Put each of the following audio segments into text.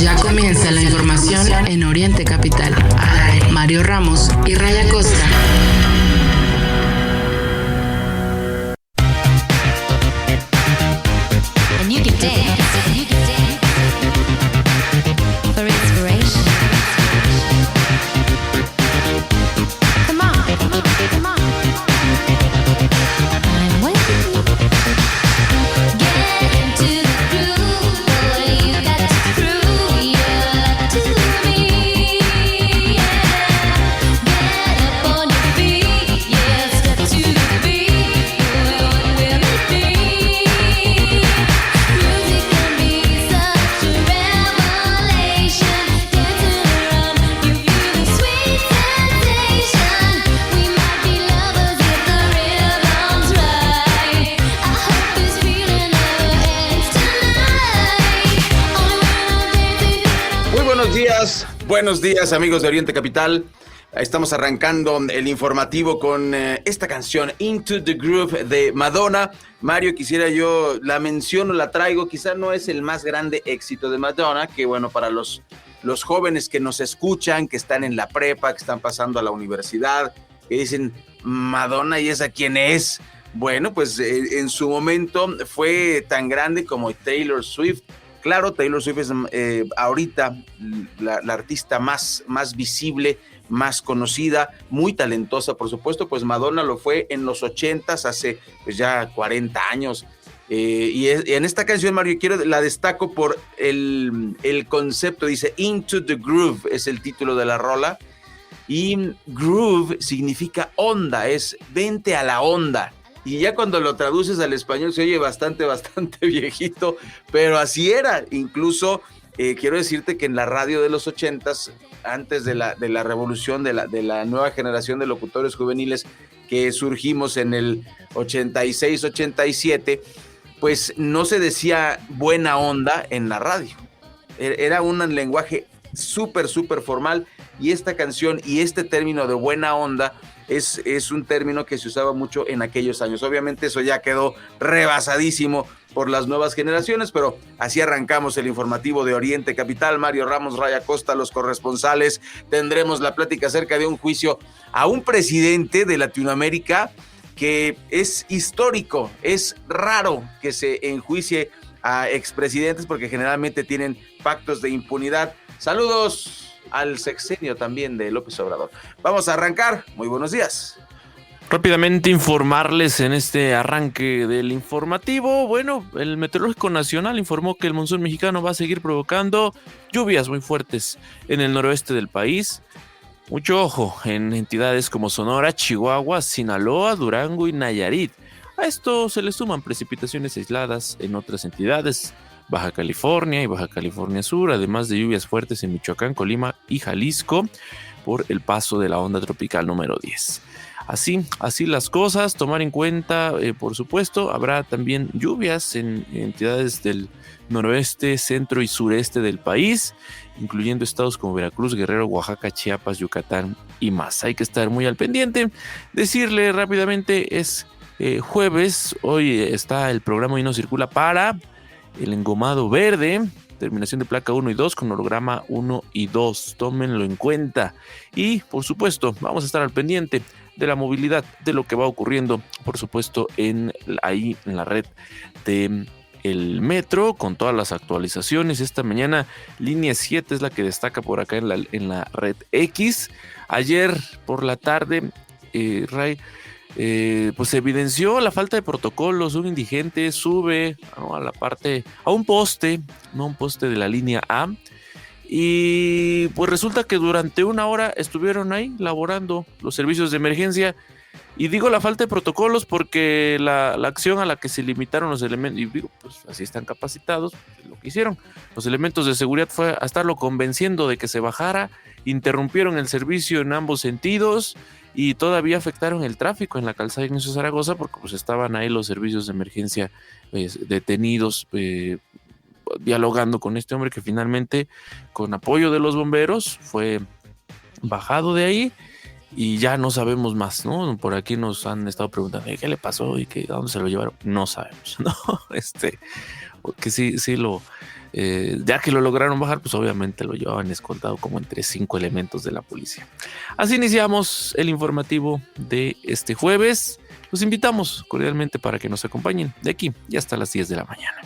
Ya comienza la información en Oriente Capital. Mario Ramos y Raya Costa. And you can dance. For inspiration. Come on. I'm waiting. Get into the groove, boy. You got to prove your love to me. Yeah. Get up on your feet. Yeah, step to the beat. What will it be? Music can be such a revelation. Dancing around, you feel the sweet sensation. We might be lovers if the rhythm's right. I hope this feeling never ends tonight. Only when I'm dancing. Buenos días amigos de Oriente Capital. Estamos arrancando el informativo con esta canción Into the Groove de Madonna. Mario, quisiera yo, la menciono, la traigo, quizá no es el más grande éxito de Madonna, que bueno, para los jóvenes que nos escuchan, que están en la prepa, que están pasando a la universidad, que dicen, Madonna, ¿y esa quién es? Bueno, pues en su momento fue tan grande como Taylor Swift. Claro, Taylor Swift es ahorita la artista más visible, más conocida, muy talentosa, por supuesto, pues Madonna lo fue en los 80s, hace pues ya 40 años. Y en esta canción, Mario, la destaco por el concepto, dice Into the Groove, es el título de la rola, y groove significa onda, es vente a la onda. Y ya cuando lo traduces al español se oye bastante viejito, pero así era. Incluso quiero decirte que en la radio de los 80s, antes de la revolución de la nueva generación de locutores juveniles que surgimos en el 86, 87, pues no se decía buena onda en la radio. Era un lenguaje súper formal, y esta canción y este término de buena onda es un término que se usaba mucho en aquellos años. Obviamente eso ya quedó rebasadísimo por las nuevas generaciones, pero así arrancamos el informativo de Oriente Capital. Mario Ramos, Raya Costa, los corresponsales. Tendremos la plática acerca de un juicio a un presidente de Latinoamérica que es histórico. Es raro que se enjuicie a expresidentes porque generalmente tienen pactos de impunidad. Saludos al sexenio también de López Obrador. Vamos a arrancar. Muy buenos días. Rápidamente informarles en este arranque del informativo. Bueno, el Meteorológico Nacional informó que el monzón mexicano va a seguir provocando lluvias muy fuertes en el noroeste del país. Mucho ojo en entidades como Sonora, Chihuahua, Sinaloa, Durango y Nayarit. A esto se le suman precipitaciones aisladas en otras entidades, Baja California y Baja California Sur, además de lluvias fuertes en Michoacán, Colima y Jalisco por el paso de la onda tropical número 10. Así las cosas, tomar en cuenta, por supuesto, habrá también lluvias en entidades del noroeste, centro y sureste del país, incluyendo estados como Veracruz, Guerrero, Oaxaca, Chiapas, Yucatán y más. Hay que estar muy al pendiente. Decirle rápidamente, es jueves, hoy está el programa Hoy No Circula para el engomado verde, terminación de placa 1 y 2 con holograma 1 y 2, tómenlo en cuenta. Y por supuesto vamos a estar al pendiente de la movilidad, de lo que va ocurriendo, por supuesto, en la red de el metro, con todas las actualizaciones. Esta mañana línea 7 es la que destaca por acá en la red X. Ayer por la tarde, Ray, pues se evidenció la falta de protocolos. Un indigente sube a un poste, no un poste de la línea A, y pues resulta que durante una hora estuvieron ahí laborando los servicios de emergencia. Y digo la falta de protocolos porque la acción a la que se limitaron los elementos, y digo, pues así están capacitados, lo que hicieron los elementos de seguridad fue a estarlo convenciendo de que se bajara, interrumpieron el servicio en ambos sentidos y todavía afectaron el tráfico en la calzada Ignacio Zaragoza porque pues estaban ahí los servicios de emergencia detenidos, dialogando con este hombre que finalmente, con apoyo de los bomberos, fue bajado de ahí. Y ya no sabemos más, ¿no? Por aquí nos han estado preguntando qué le pasó y a dónde se lo llevaron. No sabemos, ¿no? Que sí Ya que lo lograron bajar, pues obviamente lo llevaban escoltado como entre 5 elementos de la policía. Así iniciamos el informativo de este jueves. Los invitamos cordialmente para que nos acompañen de aquí y hasta las 10 de la mañana.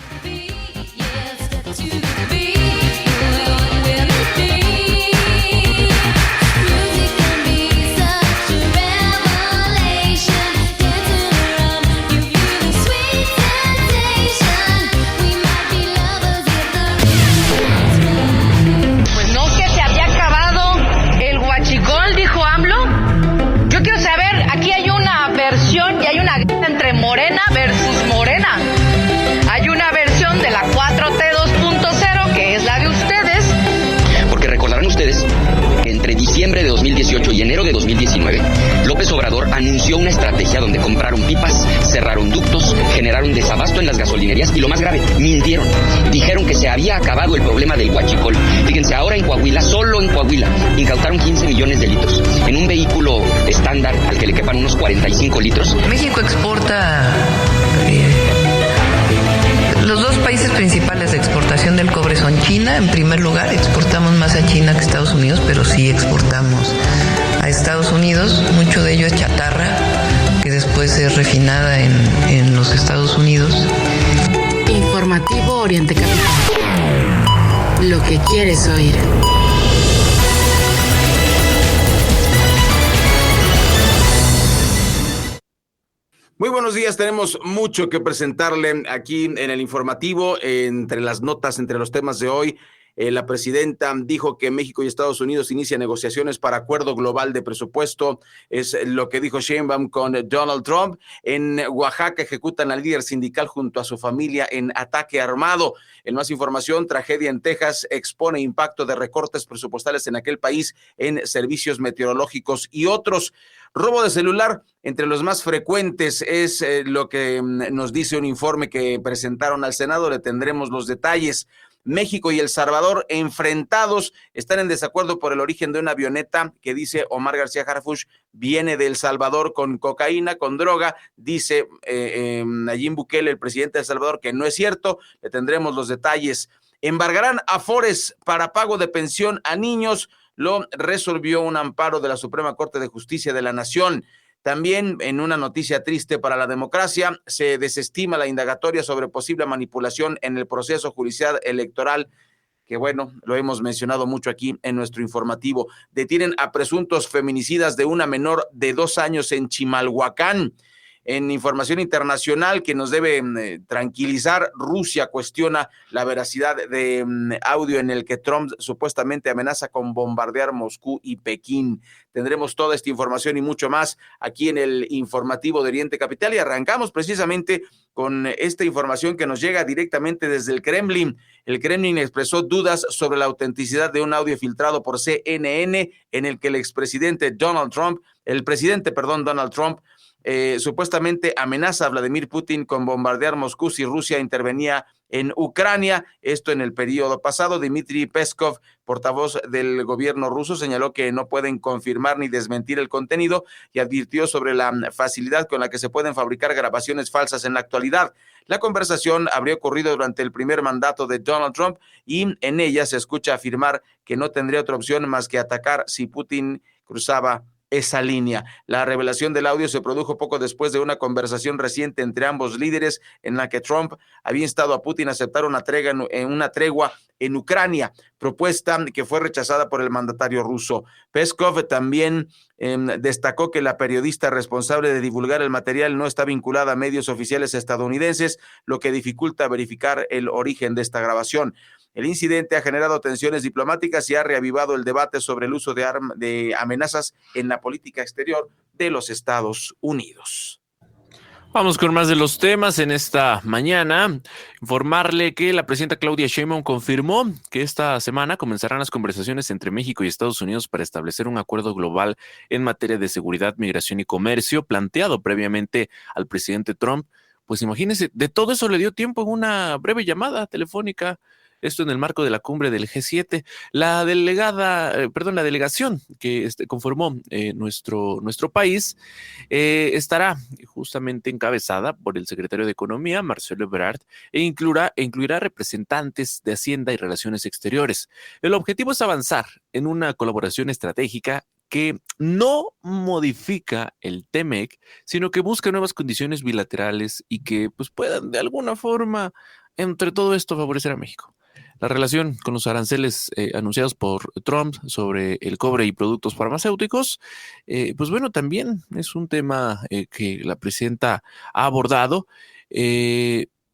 Pues no, que se había acabado el huachicol, dijo AMLO. Yo quiero saber, aquí hay una versión y hay una guerra entre Morena versus Morena. Hay una versión de la 4T 2.0, que es la de ustedes. Porque recordarán ustedes que entre diciembre de 2018 y enero de 2019, López Obrador anunció una estrategia donde compraron pipas, cerraron ductos, generaron desabasto en las gasolinerías y lo más grave, mintieron. Dijeron que se había acabado el problema del huachicol. Fíjense, ahora en Coahuila, solo en Coahuila, incautaron 15 millones de litros en un vehículo estándar al que le quepan unos 45 litros. México exporta. Los dos países principales de exportación del cobre son China, en primer lugar, exportamos más a China que a Estados Unidos, pero sí exportamos a Estados Unidos, mucho de ello es chatarra, que después es refinada en los Estados Unidos. Informativo Oriente Capital. Lo que quieres oír. Muy buenos días, tenemos mucho que presentarle aquí en el informativo. Entre las notas, entre los temas de hoy, la presidenta dijo que México y Estados Unidos inician negociaciones para acuerdo global de presupuesto. Es lo que dijo Sheinbaum con Donald Trump. En Oaxaca ejecutan al líder sindical junto a su familia en ataque armado. En más información, tragedia en Texas expone impacto de recortes presupuestales en aquel país en servicios meteorológicos y otros. Robo de celular, entre los más frecuentes, es lo que nos dice un informe que presentaron al Senado. Le tendremos los detalles. México y El Salvador enfrentados, están en desacuerdo por el origen de una avioneta que dice Omar García Harfuch viene de El Salvador con cocaína, con droga. Dice Nayib Bukele, el presidente de El Salvador, que no es cierto. Le tendremos los detalles. Embargarán afores para pago de pensión a niños. Lo resolvió un amparo de la Suprema Corte de Justicia de la Nación. También, en una noticia triste para la democracia, se desestima la indagatoria sobre posible manipulación en el proceso judicial electoral, que bueno, lo hemos mencionado mucho aquí en nuestro informativo. Detienen a presuntos feminicidas de una menor de 2 años en Chimalhuacán. En información internacional que nos debe tranquilizar, Rusia cuestiona la veracidad de audio en el que Trump supuestamente amenaza con bombardear Moscú y Pekín. Tendremos toda esta información y mucho más aquí en el informativo de Oriente Capital y arrancamos precisamente con esta información que nos llega directamente desde el Kremlin. El Kremlin expresó dudas sobre la autenticidad de un audio filtrado por CNN en el que el presidente Donald Trump supuestamente amenaza a Vladimir Putin con bombardear Moscú si Rusia intervenía en Ucrania. Esto en el periodo pasado. Dmitry Peskov, portavoz del gobierno ruso, señaló que no pueden confirmar ni desmentir el contenido y advirtió sobre la facilidad con la que se pueden fabricar grabaciones falsas en la actualidad. La conversación habría ocurrido durante el primer mandato de Donald Trump y en ella se escucha afirmar que no tendría otra opción más que atacar si Putin cruzaba esa línea. La revelación del audio se produjo poco después de una conversación reciente entre ambos líderes en la que Trump había instado a Putin a aceptar una tregua en Ucrania, propuesta que fue rechazada por el mandatario ruso. Peskov también destacó que la periodista responsable de divulgar el material no está vinculada a medios oficiales estadounidenses, lo que dificulta verificar el origen de esta grabación. El incidente ha generado tensiones diplomáticas y ha reavivado el debate sobre el uso de amenazas en la política exterior de los Estados Unidos. Vamos con más de los temas en esta mañana. Informarle que la presidenta Claudia Sheinbaum confirmó que esta semana comenzarán las conversaciones entre México y Estados Unidos para establecer un acuerdo global en materia de seguridad, migración y comercio, planteado previamente al presidente Trump. Pues imagínense, de todo eso le dio tiempo en una breve llamada telefónica Esto en el marco de la cumbre del G7. La delegación que conformó nuestro país estará justamente encabezada por el secretario de Economía, Marcelo Ebrard, e incluirá representantes de Hacienda y Relaciones Exteriores. El objetivo es avanzar en una colaboración estratégica que no modifica el TEMEC, sino que busca nuevas condiciones bilaterales y que pues, puedan de alguna forma, entre todo esto, favorecer a México. La relación con los aranceles anunciados por Trump sobre el cobre y productos farmacéuticos, pues bueno, también es un tema que la presidenta ha abordado.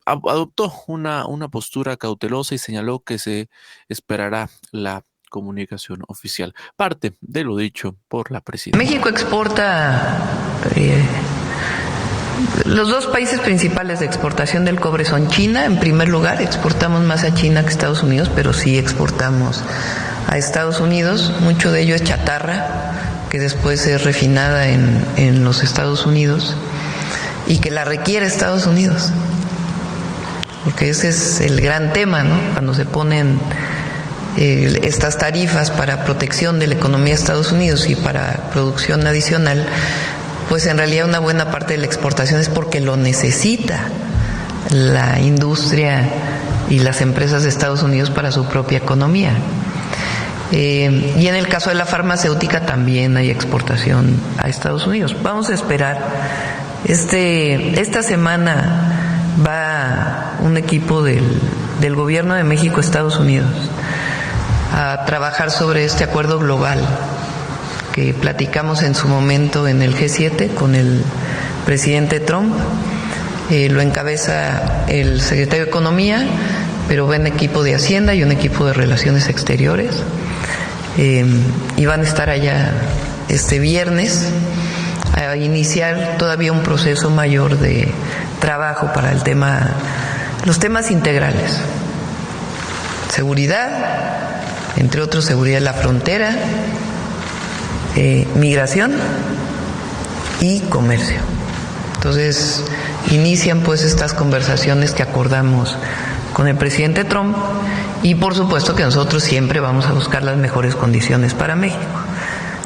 Adoptó una postura cautelosa y señaló que se esperará la comunicación oficial. Parte de lo dicho por la presidenta. México exporta, los dos países principales de exportación del cobre son China, en primer lugar, exportamos más a China que a Estados Unidos, pero sí exportamos a Estados Unidos, mucho de ello es chatarra, que después es refinada en los Estados Unidos y que la requiere Estados Unidos, porque ese es el gran tema, ¿no? Cuando se ponen estas tarifas para protección de la economía de Estados Unidos y para producción adicional, pues en realidad una buena parte de la exportación es porque lo necesita la industria y las empresas de Estados Unidos para su propia economía. Y en el caso de la farmacéutica también hay exportación a Estados Unidos. Vamos a esperar. Esta semana va un equipo del Gobierno de México a Estados Unidos a trabajar sobre este acuerdo global que platicamos en su momento en el G7 con el presidente Trump. Lo encabeza el secretario de Economía, pero va en equipo de Hacienda y un equipo de Relaciones Exteriores. Y van a estar allá este viernes a iniciar todavía un proceso mayor de trabajo para los temas integrales. Seguridad, entre otros seguridad de la frontera, migración y comercio. Entonces inician pues estas conversaciones que acordamos con el presidente Trump y por supuesto que nosotros siempre vamos a buscar las mejores condiciones para México.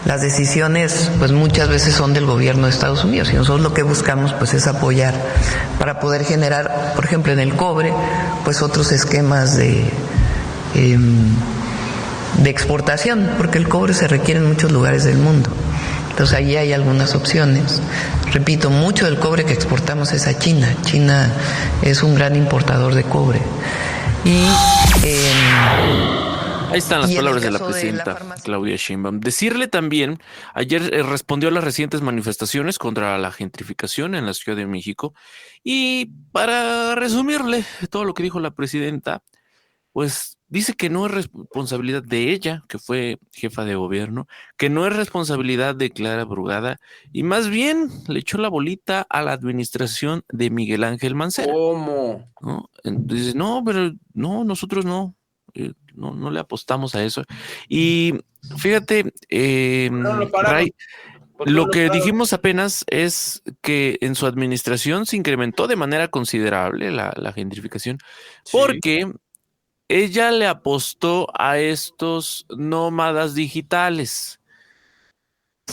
Las decisiones pues muchas veces son del gobierno de Estados Unidos y nosotros lo que buscamos pues es apoyar para poder generar, por ejemplo en el cobre, pues otros esquemas de exportación, porque el cobre se requiere en muchos lugares del mundo. Entonces ahí hay algunas opciones. Repito, mucho del cobre que exportamos es a China. China es un gran importador de cobre. Y ahí están las y palabras de la en el caso presidenta de la Claudia Sheinbaum. Decirle también, ayer respondió a las recientes manifestaciones contra la gentrificación en la Ciudad de México. Y para resumirle todo lo que dijo la presidenta, pues dice que no es responsabilidad de ella, que fue jefa de gobierno, que no es responsabilidad de Clara Brugada, y más bien le echó la bolita a la administración de Miguel Ángel Mancera. ¿Cómo? ¿No? Dice, no, pero no, nosotros no le apostamos a eso. Y fíjate, Ray, lo que dijimos apenas es que en su administración se incrementó de manera considerable la gentrificación, Sí. porque ella le apostó a estos nómadas digitales.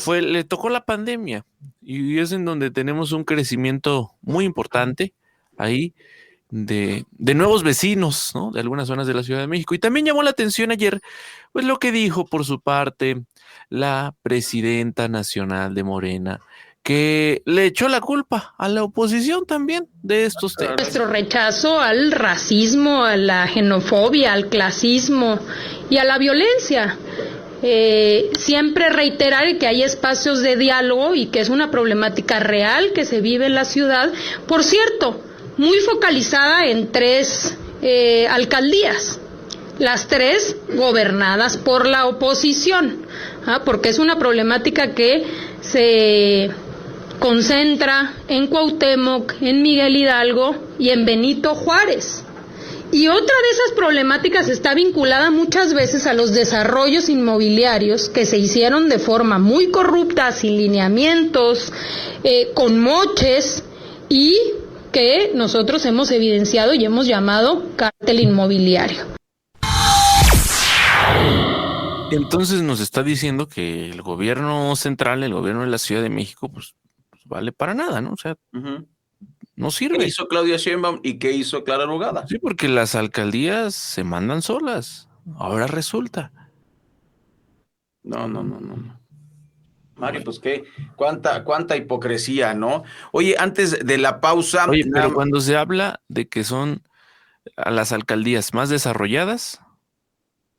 Le tocó la pandemia y es en donde tenemos un crecimiento muy importante ahí de nuevos vecinos, ¿no? De algunas zonas de la Ciudad de México. Y también llamó la atención ayer, pues lo que dijo por su parte la presidenta nacional de Morena, que le echó la culpa a la oposición también de estos temas. Nuestro rechazo al racismo, a la xenofobia, al clasismo y a la violencia. Siempre reiterar que hay espacios de diálogo y que es una problemática real que se vive en la ciudad. Por cierto, muy focalizada en 3 alcaldías, las 3 gobernadas por la oposición, porque es una problemática que se concentra en Cuauhtémoc, en Miguel Hidalgo y en Benito Juárez. Y otra de esas problemáticas está vinculada muchas veces a los desarrollos inmobiliarios que se hicieron de forma muy corrupta, sin lineamientos, con moches, y que nosotros hemos evidenciado y hemos llamado cártel inmobiliario. Entonces nos está diciendo que el gobierno central, el gobierno de la Ciudad de México, pues vale para nada, ¿no? O sea, no ¿Qué sirve. hizo Claudia Sheinbaum y qué hizo Clara Brugada? Sí, porque las alcaldías se mandan solas. Ahora resulta. No. Mario, pues cuánta hipocresía, ¿no? Oye, antes de la pausa. Oye, pero cuando se habla de que son a las alcaldías más desarrolladas,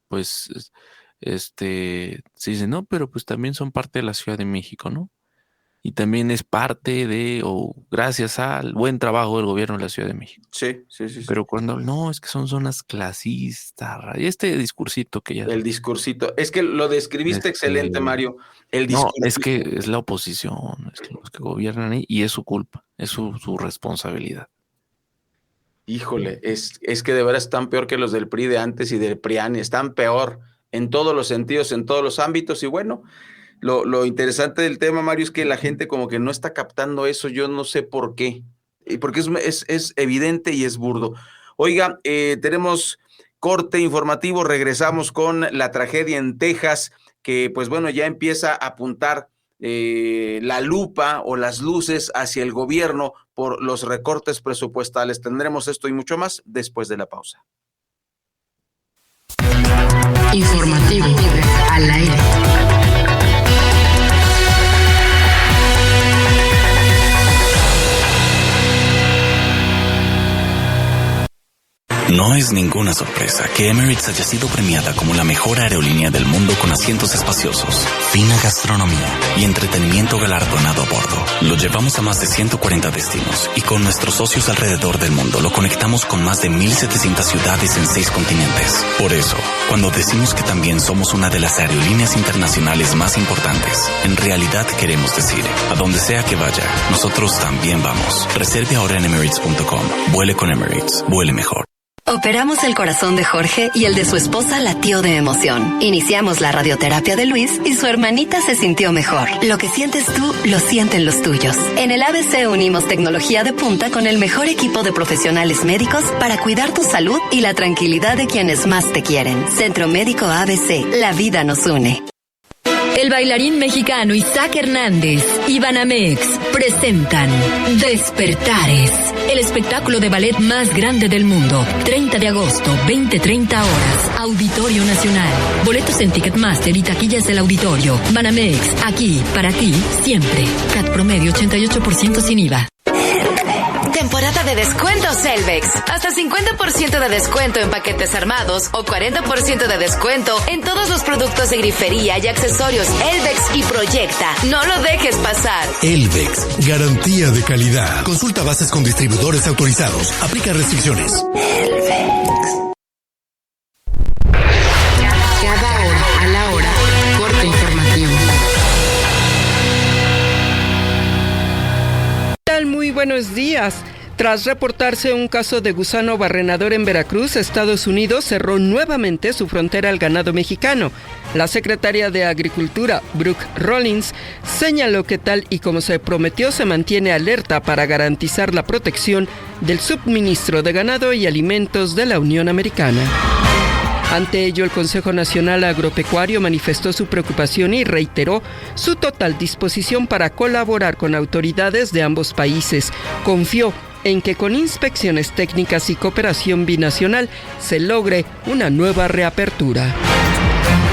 pues se dice, no, pero pues también son parte de la Ciudad de México, ¿no? Y también es parte de, o gracias al buen trabajo del gobierno de la Ciudad de México. Sí. Pero cuando, no, es que son zonas clasistas, y este discursito que ya... El discursito. Es que lo describiste excelente, Mario. El No, discursito. es que es la oposición, es que los que gobiernan ahí, y es su culpa, es su responsabilidad. Híjole, es que de veras están peor que los del PRI de antes y del PRIAN, están peor en todos los sentidos, en todos los ámbitos, y bueno, lo interesante del tema, Mario, es que la gente como que no está captando eso, yo no sé por qué, porque es evidente y es burdo. Oiga, tenemos corte informativo, regresamos con la tragedia en Texas, que pues bueno, ya empieza a apuntar la lupa o las luces hacia el gobierno por los recortes presupuestales. Tendremos esto y mucho más después de la pausa. Informativo al aire. No es ninguna sorpresa que Emirates haya sido premiada como la mejor aerolínea del mundo con asientos espaciosos, fina gastronomía y entretenimiento galardonado a bordo. Lo llevamos a más de 140 destinos y con nuestros socios alrededor del mundo lo conectamos con más de 1,700 ciudades en 6 continentes. Por eso, cuando decimos que también somos una de las aerolíneas internacionales más importantes, en realidad queremos decir, a donde sea que vaya, nosotros también vamos. Reserve ahora en Emirates.com. Vuele con Emirates. Vuele mejor. Operamos el corazón de Jorge y el de su esposa latió de emoción. Iniciamos la radioterapia de Luis y su hermanita se sintió mejor. Lo que sientes tú, lo sienten los tuyos. En el ABC unimos tecnología de punta con el mejor equipo de profesionales médicos para cuidar tu salud y la tranquilidad de quienes más te quieren. Centro Médico ABC, la vida nos une. El bailarín mexicano Isaac Hernández y Banamex presentan Despertares, el espectáculo de ballet más grande del mundo. 30 de agosto, 20:30 horas, Auditorio Nacional. Boletos en Ticketmaster y taquillas del auditorio. Banamex, aquí, para ti, siempre. CAT promedio 88% sin IVA. Temporada de descuentos Elvex. Hasta 50% de descuento en paquetes armados o 40% de descuento en todos los productos de grifería y accesorios Elvex y Proyecta. No lo dejes pasar. Elvex, garantía de calidad. Consulta bases con distribuidores autorizados. Aplica restricciones. Cada hora a la hora, corte informativo. Muy buenos días. Tras reportarse un caso de gusano barrenador en Veracruz, Estados Unidos cerró nuevamente su frontera al ganado mexicano. La secretaria de Agricultura, Brooke Rollins, señaló que tal y como se prometió, se mantiene alerta para garantizar la protección del suministro de ganado y alimentos de la Unión Americana. Ante ello, el Consejo Nacional Agropecuario manifestó su preocupación y reiteró su total disposición para colaborar con autoridades de ambos países. Confió en que con inspecciones técnicas y cooperación binacional se logre una nueva reapertura.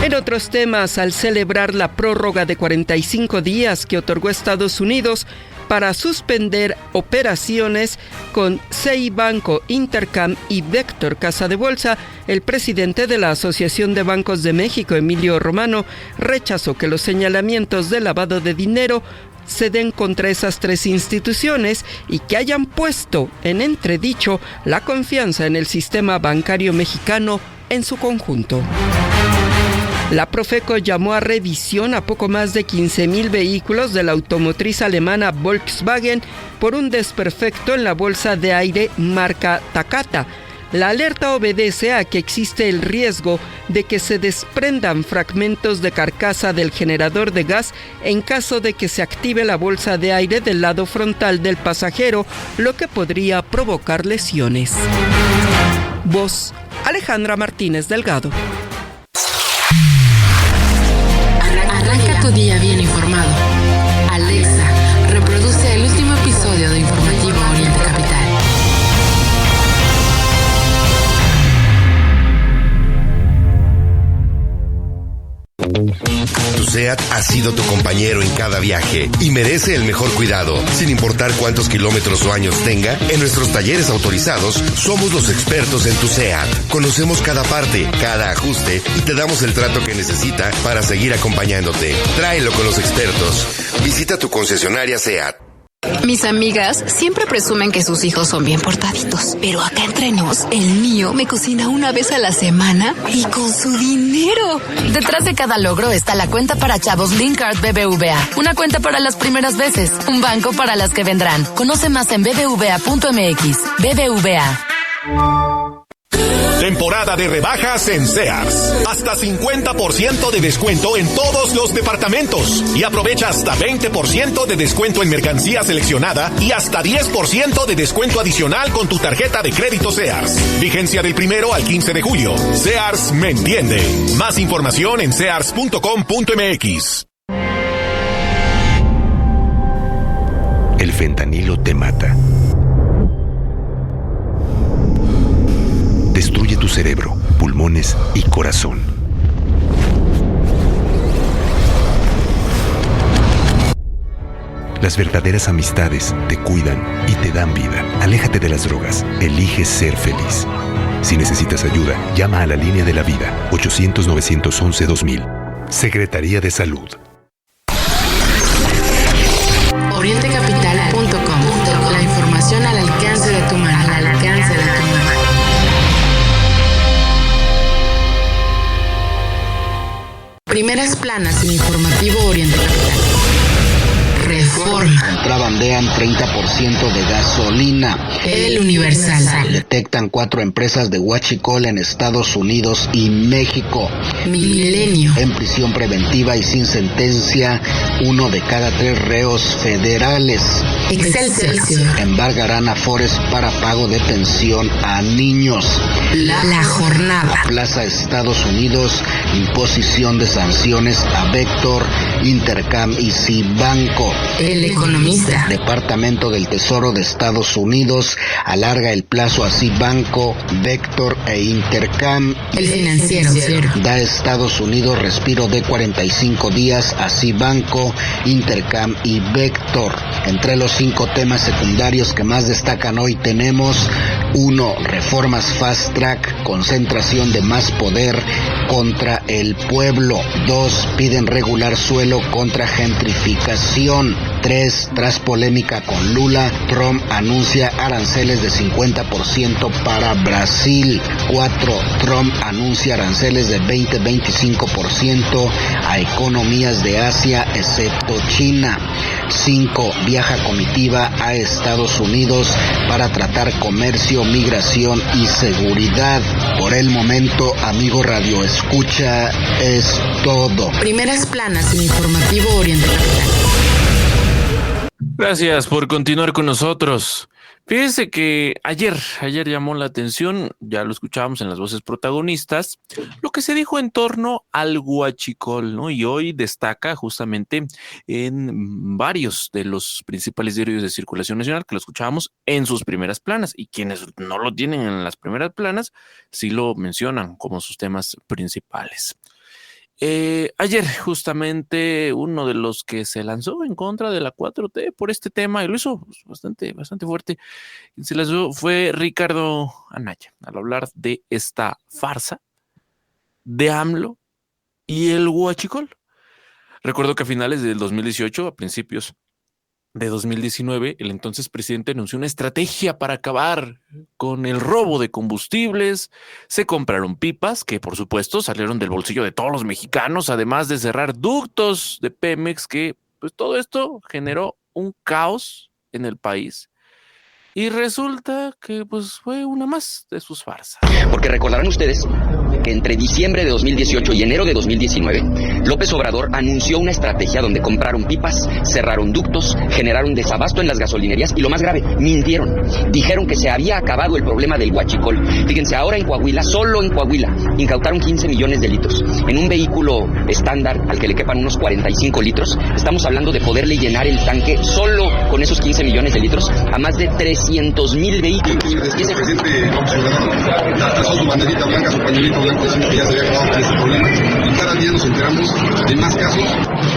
En otros temas, al celebrar la prórroga de 45 días que otorgó Estados Unidos para suspender operaciones con CI Banco, Intercam y Vector Casa de Bolsa, el presidente de la Asociación de Bancos de México, Emilio Romano, rechazó que los señalamientos de lavado de dinero se den contra esas 3 instituciones y que hayan puesto en entredicho la confianza en el sistema bancario mexicano en su conjunto. La Profeco llamó a revisión a poco más de 15,000 vehículos de la automotriz alemana Volkswagen por un desperfecto en la bolsa de aire marca Takata. La alerta obedece a que existe el riesgo de que se desprendan fragmentos de carcasa del generador de gas en caso de que se active la bolsa de aire del lado frontal del pasajero, lo que podría provocar lesiones. Voz: Alejandra Martínez Delgado. único día bien informado. Alexa, reproduce el último episodio de Informativo Oriente Capital. Tu SEAT ha sido tu compañero en cada viaje y merece el mejor cuidado. Sin importar cuántos kilómetros o años tenga, en nuestros talleres autorizados somos los expertos en tu SEAT. Conocemos cada parte, cada ajuste y te damos el trato que necesita para seguir acompañándote. Tráelo con los expertos. Visita tu concesionaria SEAT. Mis amigas siempre presumen que sus hijos son bien portaditos, pero acá entre nos, el mío me cocina una vez a la semana y con su dinero. Detrás de cada logro está la cuenta para chavos Linkard BBVA. Una cuenta para las primeras veces, un banco para las que vendrán. Conoce más en bbva.mx. BBVA. Temporada de rebajas en Sears. Hasta 50% de descuento en todos los departamentos. Y aprovecha hasta 20% de descuento en mercancía seleccionada y hasta 10% de descuento adicional con tu tarjeta de crédito Sears. Vigencia del 1 al 15 de julio. Sears me entiende. Más información en sears.com.mx. El fentanilo te mata. Destruye tu cerebro, pulmones y corazón. Las verdaderas amistades te cuidan y te dan vida. Aléjate de las drogas. Elige ser feliz. Si necesitas ayuda, llama a la Línea de la Vida, 800-911-2000. Secretaría de Salud. Orientecapital.com. La información al alcance de tu mano. Primeras planas en Informativo Oriente Capital. Reforma. Contrabandean 30% de gasolina. El Universal. Detectan 4 empresas de huachicol en Estados Unidos y México. Milenio. En prisión preventiva y sin sentencia, 1 de cada 3 reos federales. Excelsior. Embargarán afores para pago de pensión a niños. La jornada. Plaza Estados Unidos, imposición de sanciones a Vector, Intercam y Cibanco. El Economista. Departamento del Tesoro de Estados Unidos alarga el plazo a Cibanco, Vector e Intercam. El Financiero. Da a Estados Unidos respiro de 45 días a Cibanco, Intercam y Vector. Entre los 5 temas secundarios que más destacan hoy tenemos: 1. Reformas fast track, concentración de más poder contra el pueblo. 2. Piden regular suelo contra gentrificación. 3. Tras polémica con Lula, Trump anuncia aranceles de 50% para Brasil. 4. Trump anuncia aranceles de 20-25% a economías de Asia excepto China. 5. Viaja comitiva a Estados Unidos para tratar comercio, migración y seguridad. Por el momento, amigo Radio Escucha, es todo. Primeras planas en Informativo Oriente Capital. Gracias por continuar con nosotros. Fíjense que ayer llamó la atención, ya lo escuchábamos en las voces protagonistas, lo que se dijo en torno al huachicol, ¿no? Y hoy destaca justamente en varios de los principales diarios de circulación nacional que lo escuchábamos en sus primeras planas, y quienes no lo tienen en las primeras planas sí lo mencionan como sus temas principales. Ayer justamente uno de los que se lanzó en contra de la 4T por este tema, y lo hizo bastante fuerte, se lanzó fue Ricardo Anaya, al hablar de esta farsa de AMLO y el huachicol. Recuerdo que a finales del 2018, a principios de 2019, el entonces presidente anunció una estrategia para acabar con el robo de combustibles. Se compraron pipas que, por supuesto, salieron del bolsillo de todos los mexicanos, además de cerrar ductos de Pemex, que pues todo esto generó un caos en el país. Y resulta que pues fue una más de sus farsas. Porque recordarán ustedes que entre diciembre de 2018 y enero de 2019, López Obrador anunció una estrategia donde compraron pipas, cerraron ductos, generaron desabasto en las gasolinerías y lo más grave, mintieron. Dijeron que se había acabado el problema del huachicol. Fíjense, ahora en Coahuila, solo en Coahuila, incautaron 15 millones de litros. En un vehículo estándar al que le quepan unos 45 litros, estamos hablando de poderle llenar el tanque solo con esos 15 millones de litros a más de 300,000 vehículos. Y ese su banderita blanca, su pañuelito blanco, diciendo que ya se había acabado con ese problema. Y cada día nos enteramos de más casos.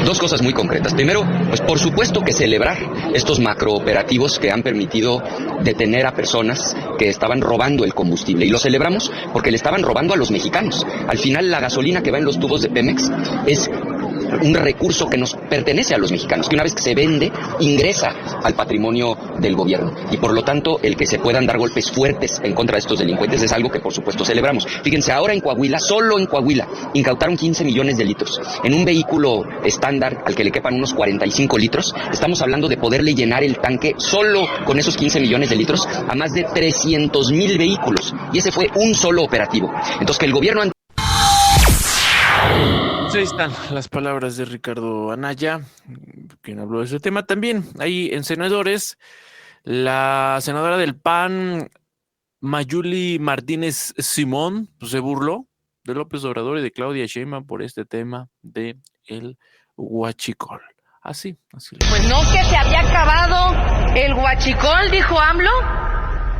Dos cosas muy concretas. Primero, pues por supuesto que celebrar estos macrooperativos que han permitido detener a personas que estaban robando el combustible. Y lo celebramos porque le estaban robando a los mexicanos. Al final, la gasolina que va en los tubos de Pemex es un recurso que nos pertenece a los mexicanos, que una vez que se vende, ingresa al patrimonio del gobierno. Y por lo tanto, el que se puedan dar golpes fuertes en contra de estos delincuentes es algo que por supuesto celebramos. Fíjense, ahora en Coahuila, solo en Coahuila, incautaron 15 millones de litros. En un vehículo estándar al que le quepan unos 45 litros, estamos hablando de poderle llenar el tanque solo con esos 15 millones de litros a más de 300,000 vehículos. Y ese fue un solo operativo. Entonces, que el gobierno... Ahí están las palabras de Ricardo Anaya, quien habló de ese tema. También ahí en senadores, la senadora del PAN, Mayuli Martínez Simón, pues, se burló de López Obrador y de Claudia Sheinbaum por este tema de el huachicol. Así. Pues no que se había acabado el huachicol, dijo AMLO.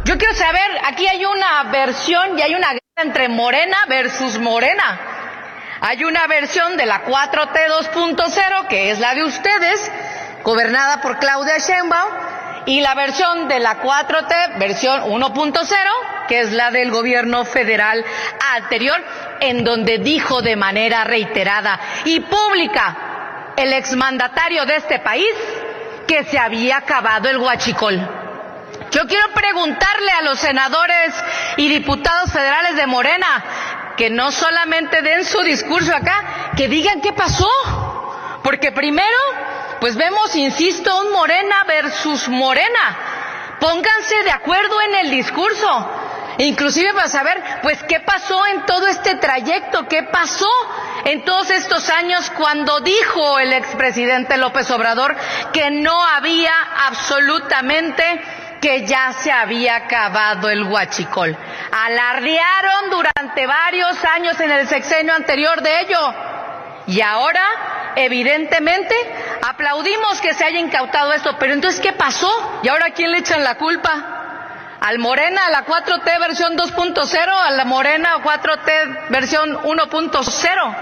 Yo quiero saber, aquí hay una versión y hay una guerra entre Morena versus Morena. Hay una versión de la 4T 2.0, que es la de ustedes, gobernada por Claudia Sheinbaum, y la versión de la 4T, versión 1.0, que es la del gobierno federal anterior, en donde dijo de manera reiterada y pública el exmandatario de este país que se había acabado el huachicol. Yo quiero preguntarle a los senadores y diputados federales de Morena, que no solamente den su discurso acá, que digan qué pasó. Porque primero, pues vemos, insisto, un Morena versus Morena. Pónganse de acuerdo en el discurso. Inclusive para saber, pues, qué pasó en todo este trayecto, qué pasó en todos estos años cuando dijo el expresidente López Obrador que no había absolutamente, que ya se había acabado el huachicol. Alardearon durante varios años en el sexenio anterior de ello. Y ahora, evidentemente, aplaudimos que se haya incautado esto. Pero entonces, ¿qué pasó? ¿Y ahora a quién le echan la culpa? ¿Al Morena, a la 4T versión 2.0? ¿A la Morena 4T versión 1.0?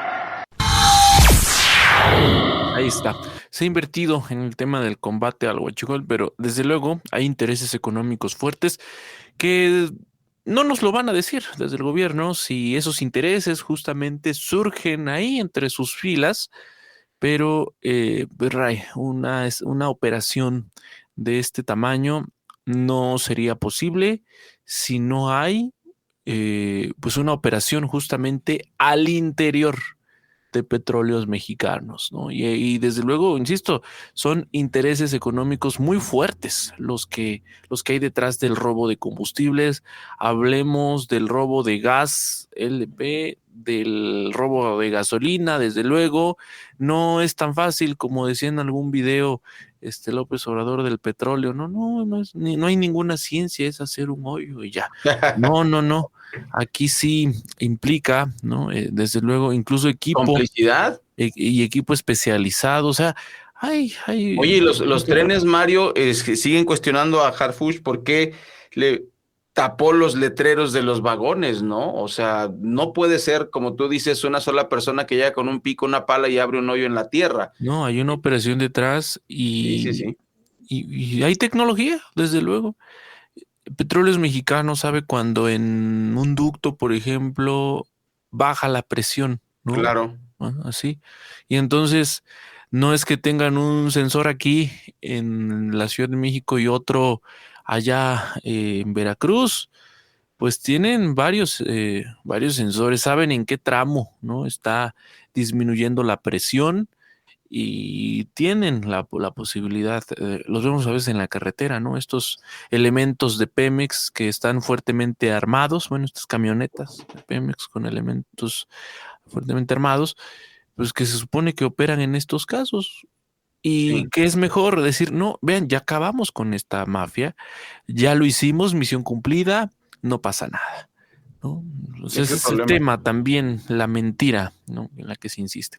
Ahí está. Se ha invertido en el tema del combate al huachicol, pero desde luego hay intereses económicos fuertes que no nos lo van a decir desde el gobierno si esos intereses justamente surgen ahí entre sus filas, pero Ray, una operación de este tamaño no sería posible si no hay pues una operación justamente al interior de Petróleos Mexicanos, ¿no? Y desde luego, insisto, son intereses económicos muy fuertes los que hay detrás del robo de combustibles. Hablemos del robo de gas LP, del robo de gasolina, desde luego. No es tan fácil como decía en algún video López Obrador del petróleo. No hay ninguna ciencia, es hacer un hoyo y ya. No. Aquí sí implica, ¿no? Desde luego, incluso equipo. ¿Complicidad? Y equipo especializado, o sea, hay. Oye, los trenes, Mario, siguen cuestionando a Harfuch por qué le tapó los letreros de los vagones, ¿no? O sea, no puede ser, como tú dices, una sola persona que llega con un pico, una pala y abre un hoyo en la tierra. No, hay una operación detrás y, Sí. y hay tecnología, desde luego. Petróleos Mexicanos sabe cuando en un ducto, por ejemplo, baja la presión, ¿no? Claro. Así. Y entonces no es que tengan un sensor aquí en la Ciudad de México y otro allá en Veracruz, pues tienen varios sensores, saben en qué tramo, ¿no? Está disminuyendo la presión y tienen la posibilidad, los vemos a veces en la carretera, ¿no? Estos elementos de Pemex que están fuertemente armados, bueno, estas camionetas de Pemex con elementos fuertemente armados, pues que se supone que operan en estos casos. Y que es mejor decir, no, vean, ya acabamos con esta mafia, ya lo hicimos, misión cumplida, no pasa nada, ¿no? Entonces, ese es el tema también, la mentira, ¿no?, en la que se insiste.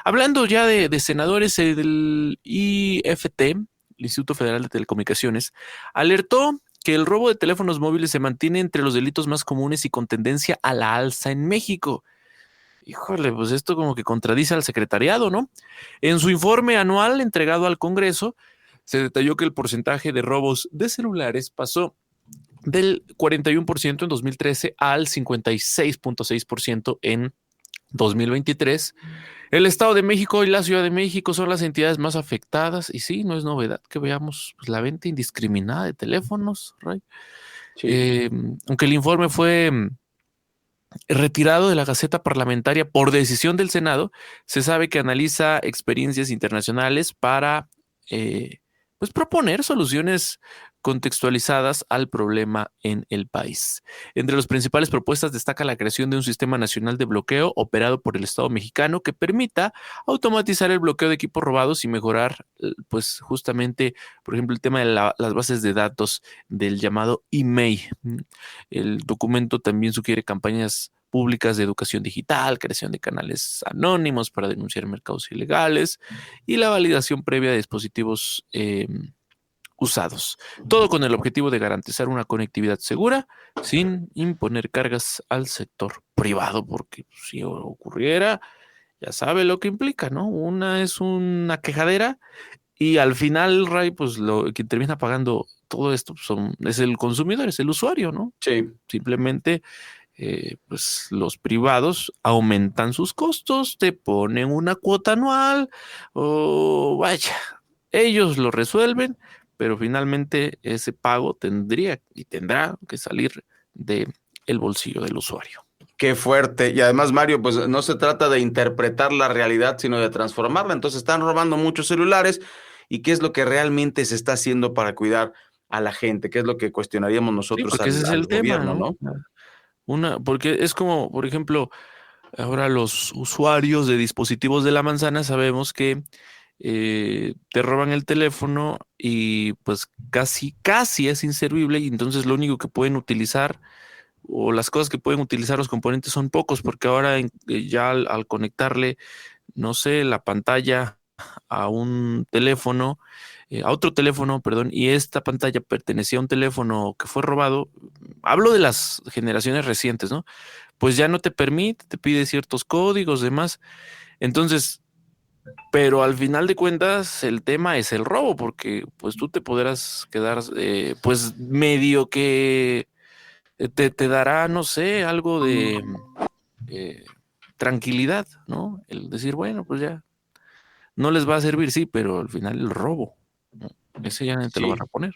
Hablando ya de senadores, el IFT, el Instituto Federal de Telecomunicaciones, alertó que el robo de teléfonos móviles se mantiene entre los delitos más comunes y con tendencia a la alza en México. Híjole, pues esto como que contradice al secretariado, ¿no? En su informe anual entregado al Congreso, se detalló que el porcentaje de robos de celulares pasó del 41% en 2013 al 56.6% en 2023. El Estado de México y la Ciudad de México son las entidades más afectadas y sí, no es novedad que veamos pues, la venta indiscriminada de teléfonos, Ray. Sí. Aunque el informe fue retirado de la Gaceta Parlamentaria por decisión del Senado, se sabe que analiza experiencias internacionales para pues proponer soluciones contextualizadas al problema en el país. Entre las principales propuestas destaca la creación de un sistema nacional de bloqueo operado por el Estado mexicano que permita automatizar el bloqueo de equipos robados y mejorar, pues justamente, por ejemplo, el tema de las bases de datos del llamado IMEI. El documento también sugiere campañas públicas de educación digital, creación de canales anónimos para denunciar mercados ilegales y la validación previa de dispositivos usados. Todo con el objetivo de garantizar una conectividad segura sin imponer cargas al sector privado, porque si ocurriera, ya sabe lo que implica, ¿no? Una es una quejadera y al final, Ray, pues quien termina pagando todo esto es el consumidor, es el usuario, ¿no? Sí. Simplemente pues los privados aumentan sus costos, te ponen una cuota anual o vaya, ellos lo resuelven, pero finalmente ese pago tendrá que salir del bolsillo del usuario. Qué fuerte. Y además, Mario, pues no se trata de interpretar la realidad, sino de transformarla. Entonces están robando muchos celulares. ¿Y qué es lo que realmente se está haciendo para cuidar a la gente? ¿Qué es lo que cuestionaríamos nosotros ese es el gobierno, tema, ¿no? Porque es como, por ejemplo, ahora los usuarios de dispositivos de la manzana sabemos que te roban el teléfono y pues casi es inservible y entonces lo único que pueden utilizar o las cosas que pueden utilizar los componentes son pocos, porque ahora ya al conectarle, no sé, la pantalla a un teléfono, a otro teléfono, perdón, y esta pantalla pertenecía a un teléfono que fue robado, hablo de las generaciones recientes, ¿no? Pues ya no te permite, te pide ciertos códigos, demás. Entonces, pero al final de cuentas el tema es el robo, porque pues tú te podrás quedar pues medio que te dará, no sé, algo de tranquilidad, ¿no? El decir, bueno, pues ya no les va a servir, sí, pero al final el robo, ¿no? Ese ya no te lo van a poner.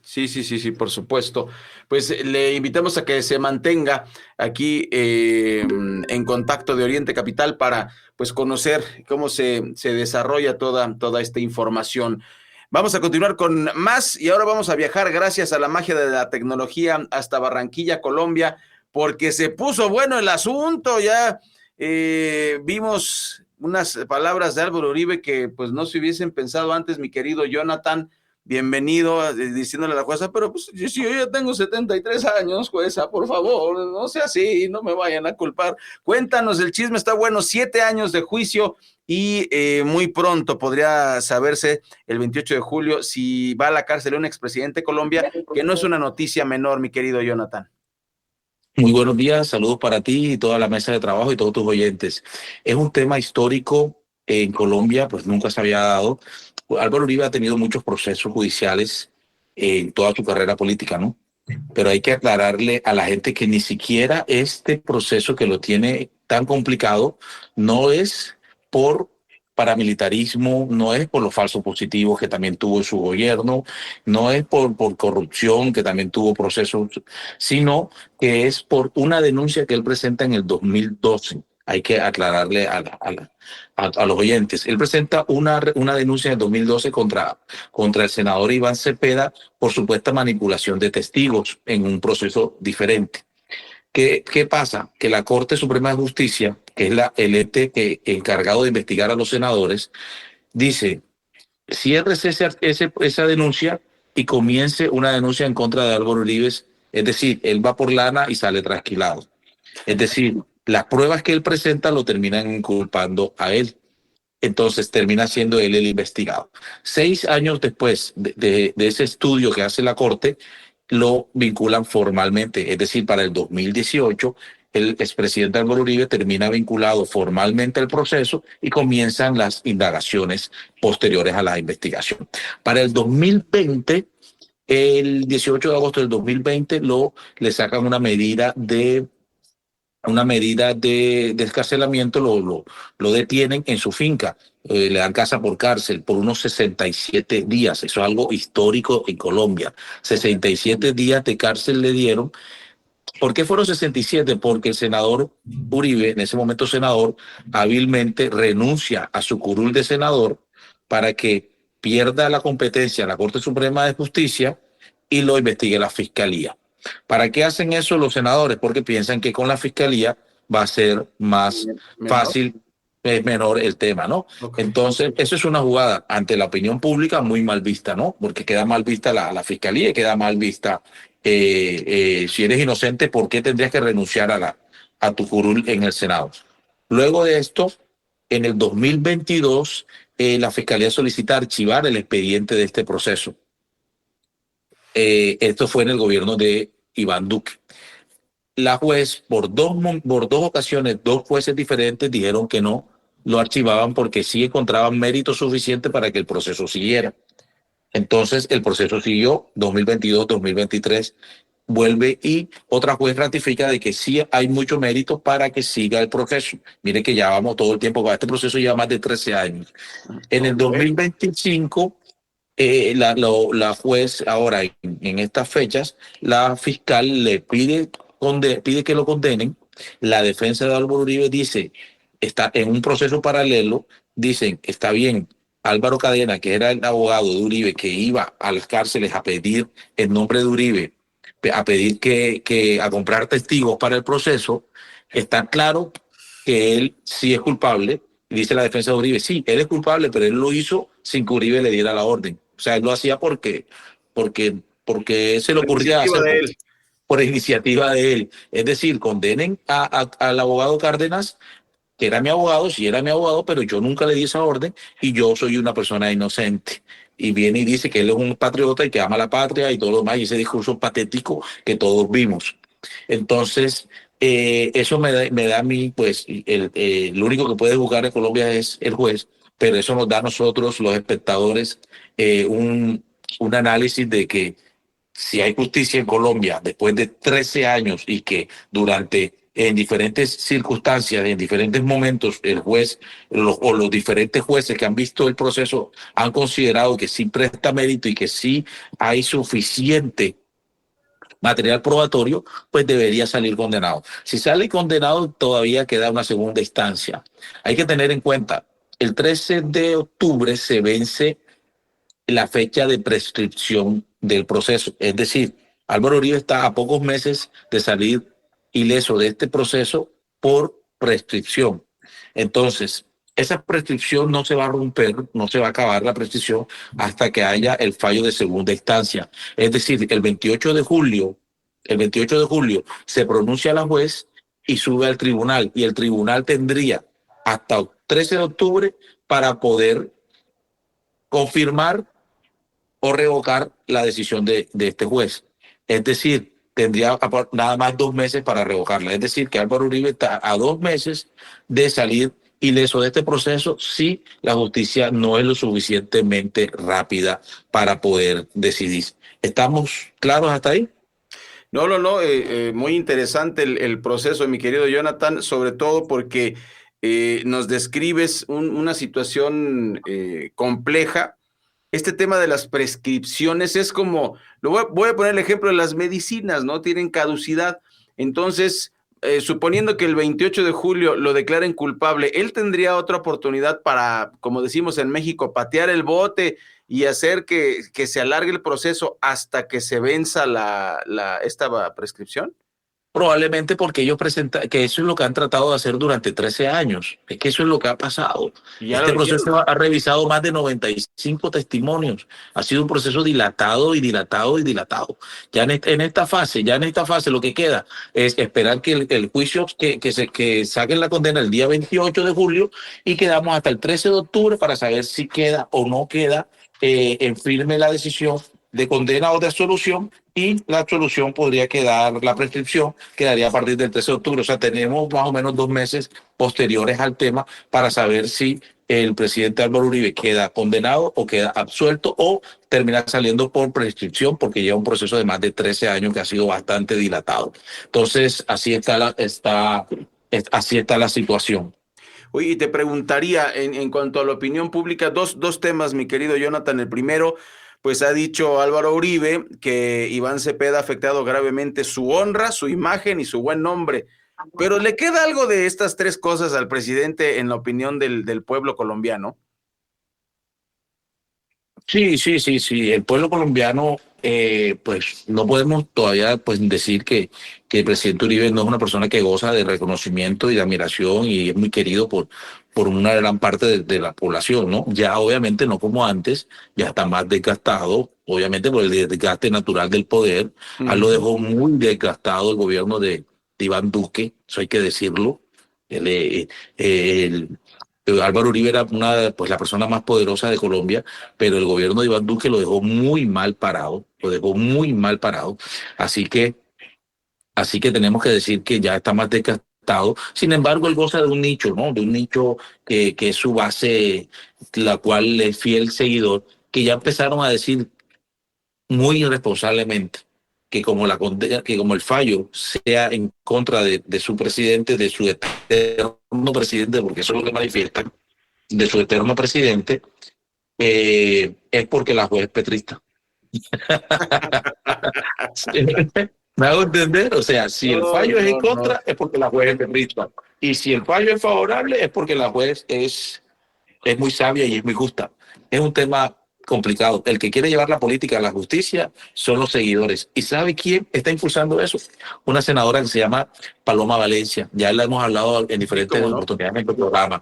Sí, por supuesto. Pues le invitamos a que se mantenga aquí en contacto de Oriente Capital para pues conocer cómo se desarrolla toda esta información. Vamos a continuar con más y ahora vamos a viajar gracias a la magia de la tecnología hasta Barranquilla, Colombia, porque se puso bueno el asunto. Ya vimos unas palabras de Álvaro Uribe que pues no se hubiesen pensado antes, mi querido Jonathan. Bienvenido, diciéndole a la jueza, pero pues si yo ya tengo 73 años, jueza, por favor, no sea así, no me vayan a culpar. Cuéntanos, el chisme está bueno, 7 años de juicio y muy pronto podría saberse el 28 de julio si va a la cárcel un expresidente de Colombia, que no es una noticia menor, mi querido Jonathan. Muy buenos días, saludos para ti y toda la mesa de trabajo y todos tus oyentes. Es un tema histórico en Colombia, pues nunca se había dado. Álvaro Uribe ha tenido muchos procesos judiciales en toda su carrera política, ¿no? Pero hay que aclararle a la gente que ni siquiera este proceso que lo tiene tan complicado no es por paramilitarismo, no es por los falsos positivos que también tuvo en su gobierno, no es por corrupción que también tuvo procesos, sino que es por una denuncia que él presenta en el 2012 hay que aclararle a los oyentes. Él presenta una denuncia en el 2012 contra el senador Iván Cepeda por supuesta manipulación de testigos en un proceso diferente. ¿Qué pasa? Que la Corte Suprema de Justicia, que es el ente encargado de investigar a los senadores, dice, cierre esa denuncia y comience una denuncia en contra de Álvaro Uribe. Es decir, él va por lana y sale trasquilado. Es decir, las pruebas que él presenta lo terminan inculpando a él. Entonces termina siendo él el investigado. 6 años después de ese estudio que hace la Corte, lo vinculan formalmente. Es decir, para el 2018, el expresidente Álvaro Uribe termina vinculado formalmente al proceso y comienzan las indagaciones posteriores a la investigación. Para el 2020, el 18 de agosto del 2020, le sacan una medida de descarcelamiento, lo detienen en su finca, le dan casa por cárcel por unos 67 días. Eso es algo histórico en Colombia. 67 días de cárcel le dieron. ¿Por qué fueron 67? Porque el senador Uribe, en ese momento senador, hábilmente renuncia a su curul de senador para que pierda la competencia en la Corte Suprema de Justicia y lo investigue la Fiscalía. ¿Para qué hacen eso los senadores? Porque piensan que con la Fiscalía va a ser más fácil, menor el tema, ¿no? Okay. Entonces, eso es una jugada ante la opinión pública muy mal vista, ¿no? Porque queda mal vista la Fiscalía y queda mal vista, si eres inocente, ¿por qué tendrías que renunciar a tu curul en el Senado? Luego de esto, en el 2022, la Fiscalía solicita archivar el expediente de este proceso. Esto fue en el gobierno de Iván Duque. La juez, por dos ocasiones, 2 jueces diferentes dijeron que no lo archivaban porque sí encontraban mérito suficiente para que el proceso siguiera. Entonces, el proceso siguió, 2022, 2023, vuelve y otra juez ratifica de que sí hay mucho mérito para que siga el proceso. Mire que ya vamos todo el tiempo, este proceso lleva más de 13 años. En el 2025... la juez ahora en estas fechas, la fiscal le pide que lo condenen. La defensa de Álvaro Uribe dice, está en un proceso paralelo, dicen, está bien, Álvaro Cadena, que era el abogado de Uribe, que iba a las cárceles a pedir en nombre de Uribe, a pedir a comprar testigos para el proceso, está claro que él sí es culpable. Y dice la defensa de Uribe, sí, él es culpable, pero él lo hizo sin que Uribe le diera la orden. O sea, él lo hacía porque se le ocurría hacer por iniciativa de él. Es decir, condenen al abogado Cárdenas, que era mi abogado, sí era mi abogado, pero yo nunca le di esa orden y yo soy una persona inocente. Y viene y dice que él es un patriota y que ama la patria y todo lo demás, y ese discurso patético que todos vimos. Entonces, eso me da a mí, pues, lo único que puede juzgar en Colombia es el juez, pero eso nos da a nosotros, los espectadores, un análisis de que si hay justicia en Colombia después de 13 años y que en diferentes circunstancias, en diferentes momentos, el juez o los diferentes jueces que han visto el proceso han considerado que sí presta mérito y que sí hay suficiente material probatorio, pues debería salir condenado. Si sale condenado, todavía queda una segunda instancia. Hay que tener en cuenta, el 13 de octubre se vence la fecha de prescripción del proceso. Es decir, Álvaro Uribe está a pocos meses de salir ileso de este proceso por prescripción. Entonces, esa prescripción no se va a romper, no se va a acabar la prescripción hasta que haya el fallo de segunda instancia. Es decir, el 28 de julio se pronuncia la juez y sube al tribunal, y el tribunal tendría hasta el 13 de octubre para poder confirmar o revocar la decisión de este juez. Es decir, tendría nada más 2 meses para revocarla. Es decir, que Álvaro Uribe está a 2 meses de salir ileso de este proceso si la justicia no es lo suficientemente rápida para poder decidir. ¿Estamos claros hasta ahí? No, muy interesante el proceso, mi querido Jonathan, sobre todo porque nos describes una situación compleja. Este tema de las prescripciones es como, voy a poner el ejemplo de las medicinas, ¿no? Tienen caducidad. Entonces, suponiendo que el 28 de julio lo declaren culpable, ¿él tendría otra oportunidad para, como decimos en México, patear el bote y hacer que se alargue el proceso hasta que se venza esta prescripción? Probablemente porque ellos presentan, que eso es lo que han tratado de hacer durante 13 años. Es que eso es lo que ha pasado. Este proceso ha revisado más de 95 testimonios. Ha sido un proceso dilatado y dilatado y dilatado. Ya en esta fase lo que queda es esperar que el juicio, que saquen la condena el día 28 de julio y quedamos hasta el 13 de octubre para saber si queda o no queda en firme la decisión de condena o de absolución, y la absolución podría quedar, la prescripción quedaría a partir del 13 de octubre. O sea, tenemos más o menos 2 meses posteriores al tema para saber si el presidente Álvaro Uribe queda condenado o queda absuelto o termina saliendo por prescripción, porque lleva un proceso de más de 13 años que ha sido bastante dilatado. Entonces, así está la situación. Oye, y te preguntaría, en cuanto a la opinión pública, dos temas, mi querido Jonathan. El primero, pues ha dicho Álvaro Uribe que Iván Cepeda ha afectado gravemente su honra, su imagen y su buen nombre. Pero ¿le queda algo de estas 3 cosas al presidente en la opinión del pueblo colombiano? Sí. El pueblo colombiano, pues no podemos todavía decir que el presidente Uribe no es una persona que goza de reconocimiento y de admiración y es muy querido por una gran parte de la población, ¿no? Ya obviamente no como antes, ya está más desgastado, obviamente por el desgaste natural del poder. A lo dejó muy desgastado el gobierno de Iván Duque, eso hay que decirlo. Álvaro Uribe era la persona más poderosa de Colombia, pero el gobierno de Iván Duque lo dejó muy mal parado, así que tenemos que decir que ya está más desgastado. Sin embargo, él goza de un nicho, ¿no? De un nicho que es su base, la cual es fiel seguidor, que ya empezaron a decir muy irresponsablemente que como el fallo sea en contra de su presidente, de su eterno presidente, porque eso es lo que manifiestan, de su eterno presidente, es porque la juez es petrista. ¿Me hago entender? O sea, si el fallo es en contra, es porque la juez es petrista. Y si el fallo es favorable, es porque la juez es muy sabia y es muy justa. Es un tema complicado. El que quiere llevar la política a la justicia son los seguidores. ¿Y sabe quién está impulsando eso? Una senadora que se llama Paloma Valencia. Ya la hemos hablado en diferentes oportunidades en el programa.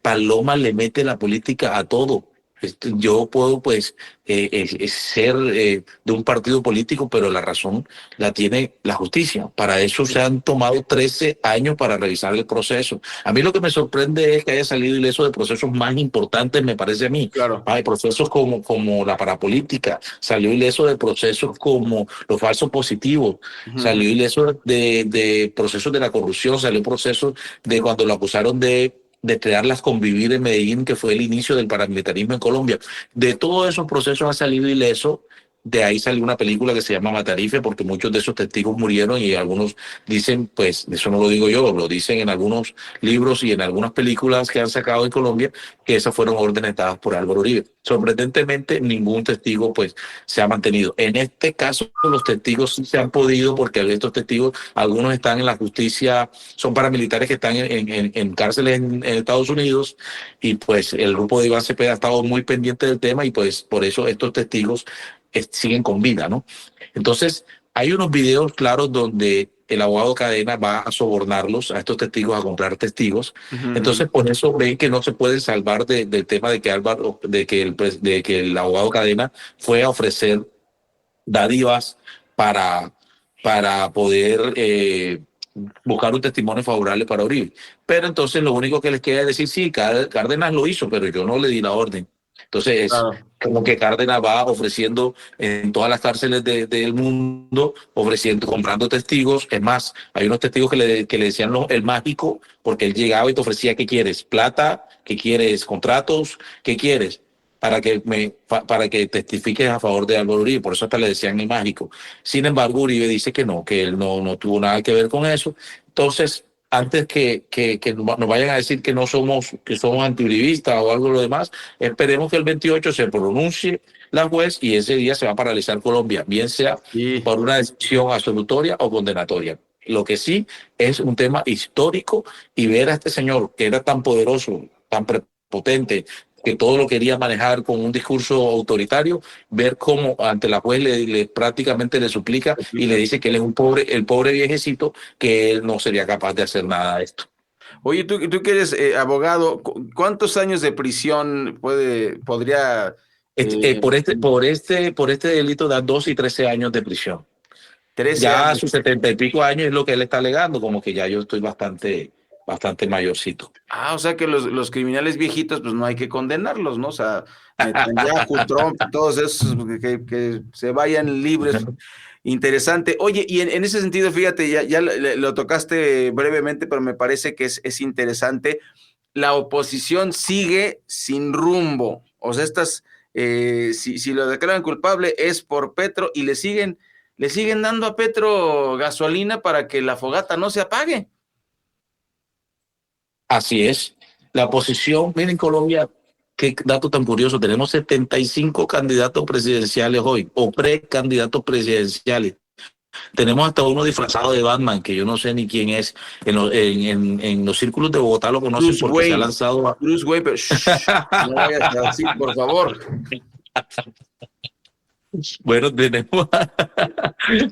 Paloma le mete la política a todo. Yo puedo ser de un partido político, pero la razón la tiene la justicia. Para eso se han tomado 13 años para revisar el proceso. A mí lo que me sorprende es que haya salido ileso de procesos más importantes, me parece a mí. Claro. Hay procesos como la parapolítica, salió ileso de procesos como los falsos positivos, salió ileso de procesos de la corrupción, salió procesos de cuando lo acusaron de crearlas convivir en Medellín, que fue el inicio del paramilitarismo en Colombia. De todos esos procesos ha salido ileso. De ahí salió una película que se llama Matarife, porque muchos de esos testigos murieron y algunos dicen, pues eso no lo digo yo, lo dicen en algunos libros y en algunas películas que han sacado en Colombia, que esas fueron órdenes dadas por Álvaro Uribe. Sorprendentemente, ningún testigo se ha mantenido. En este caso, los testigos sí se han podido, porque estos testigos, algunos están en la justicia, son paramilitares que están en cárceles en Estados Unidos, y pues el grupo de Iván Cepeda ha estado muy pendiente del tema, y pues por eso estos testigos siguen con vida, ¿no? Entonces, hay unos videos claros donde el abogado Cadena va a sobornarlos a estos testigos, a comprar testigos. Entonces, por eso ven que no se pueden salvar del tema de que el abogado Cadena fue a ofrecer dádivas para poder buscar un testimonio favorable para Uribe. Pero entonces lo único que les queda es decir, sí, Cárdenas lo hizo, pero yo no le di la orden. Entonces, como que Cárdenas va ofreciendo en todas las cárceles del mundo, comprando testigos. Es más, hay unos testigos que le decían el mágico, porque él llegaba y te ofrecía: ¿qué quieres? ¿Plata? ¿Qué quieres? ¿Contratos? ¿Qué quieres? Para que testifiques a favor de Álvaro Uribe. Por eso hasta le decían el mágico. Sin embargo, Uribe dice que no, que él no tuvo nada que ver con eso. Entonces, antes que nos vayan a decir que somos antiuribistas o algo de lo demás, esperemos que el 28 se pronuncie la juez y ese día se va a paralizar Colombia, bien sea por una decisión absolutoria o condenatoria. Lo que sí es un tema histórico, y ver a este señor que era tan poderoso, tan prepotente, que todo lo quería manejar con un discurso autoritario, ver cómo ante la juez prácticamente le suplica y le dice que él es el pobre viejecito, que él no sería capaz de hacer nada de esto. Oye, tú que eres abogado, ¿cuántos años de prisión podría... Por este delito da 12 y 13 años de prisión. 13 ya años. A sus 70 y pico años es lo que él está alegando, como que ya yo estoy bastante mayorcito. O sea que los criminales viejitos, pues no hay que condenarlos, ¿no? O sea, Netanyahu, Trump, todos esos que se vayan libres. Interesante. Oye, y en ese sentido, fíjate, ya lo tocaste brevemente, pero me parece que es interesante. La oposición sigue sin rumbo. O sea, si lo declaran culpable es por Petro, y le siguen dando a Petro gasolina para que la fogata no se apague. Así es. La oposición, miren, en Colombia, qué dato tan curioso, tenemos 75 candidatos presidenciales hoy, o precandidatos presidenciales. Tenemos hasta uno disfrazado de Batman, que yo no sé ni quién es. En los círculos de Bogotá lo conocen Bruce porque Wayne. se ha lanzado a... Bruce Wayne, pero no vayas a decir, por favor. Bueno,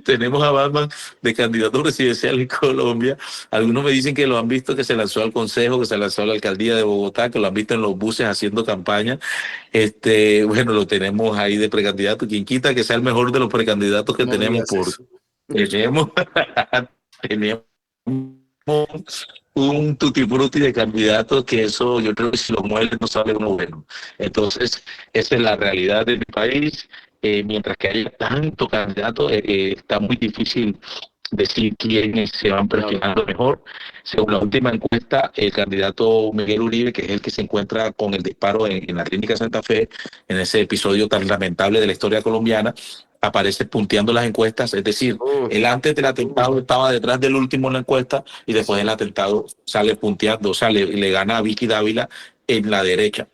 tenemos a Batman de candidato presidencial en Colombia. Algunos me dicen que lo han visto, que se lanzó al Consejo, que se lanzó a la alcaldía de Bogotá, que lo han visto en los buses haciendo campaña. Bueno, lo tenemos ahí de precandidato. Quien quita que sea el mejor de los precandidatos que tenemos. Tenemos un tutti frutti de candidatos, que eso yo creo que si lo mueven no sale uno bueno. Entonces, esa es la realidad de mi país. Mientras que haya tanto candidato, está muy difícil decir quiénes se van perfilando mejor. Según la última encuesta, el candidato Miguel Uribe, que es el que se encuentra con el disparo en la clínica Santa Fe, en ese episodio tan lamentable de la historia colombiana, aparece punteando las encuestas. Es decir, él antes del atentado estaba detrás del último en la encuesta, y después del atentado sale punteando, o sea, le gana a Vicky Dávila en la derecha.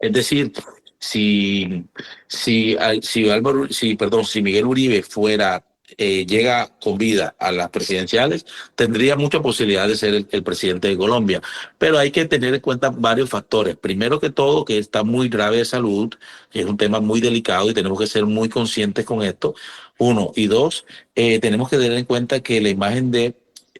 Es decir, si Miguel Uribe llega con vida a las presidenciales, tendría mucha posibilidad de ser el presidente de Colombia. Pero hay que tener en cuenta varios factores. Primero que todo, que está muy grave de salud, que es un tema muy delicado y tenemos que ser muy conscientes con esto. Uno. Y dos, tenemos que tener en cuenta que la imagen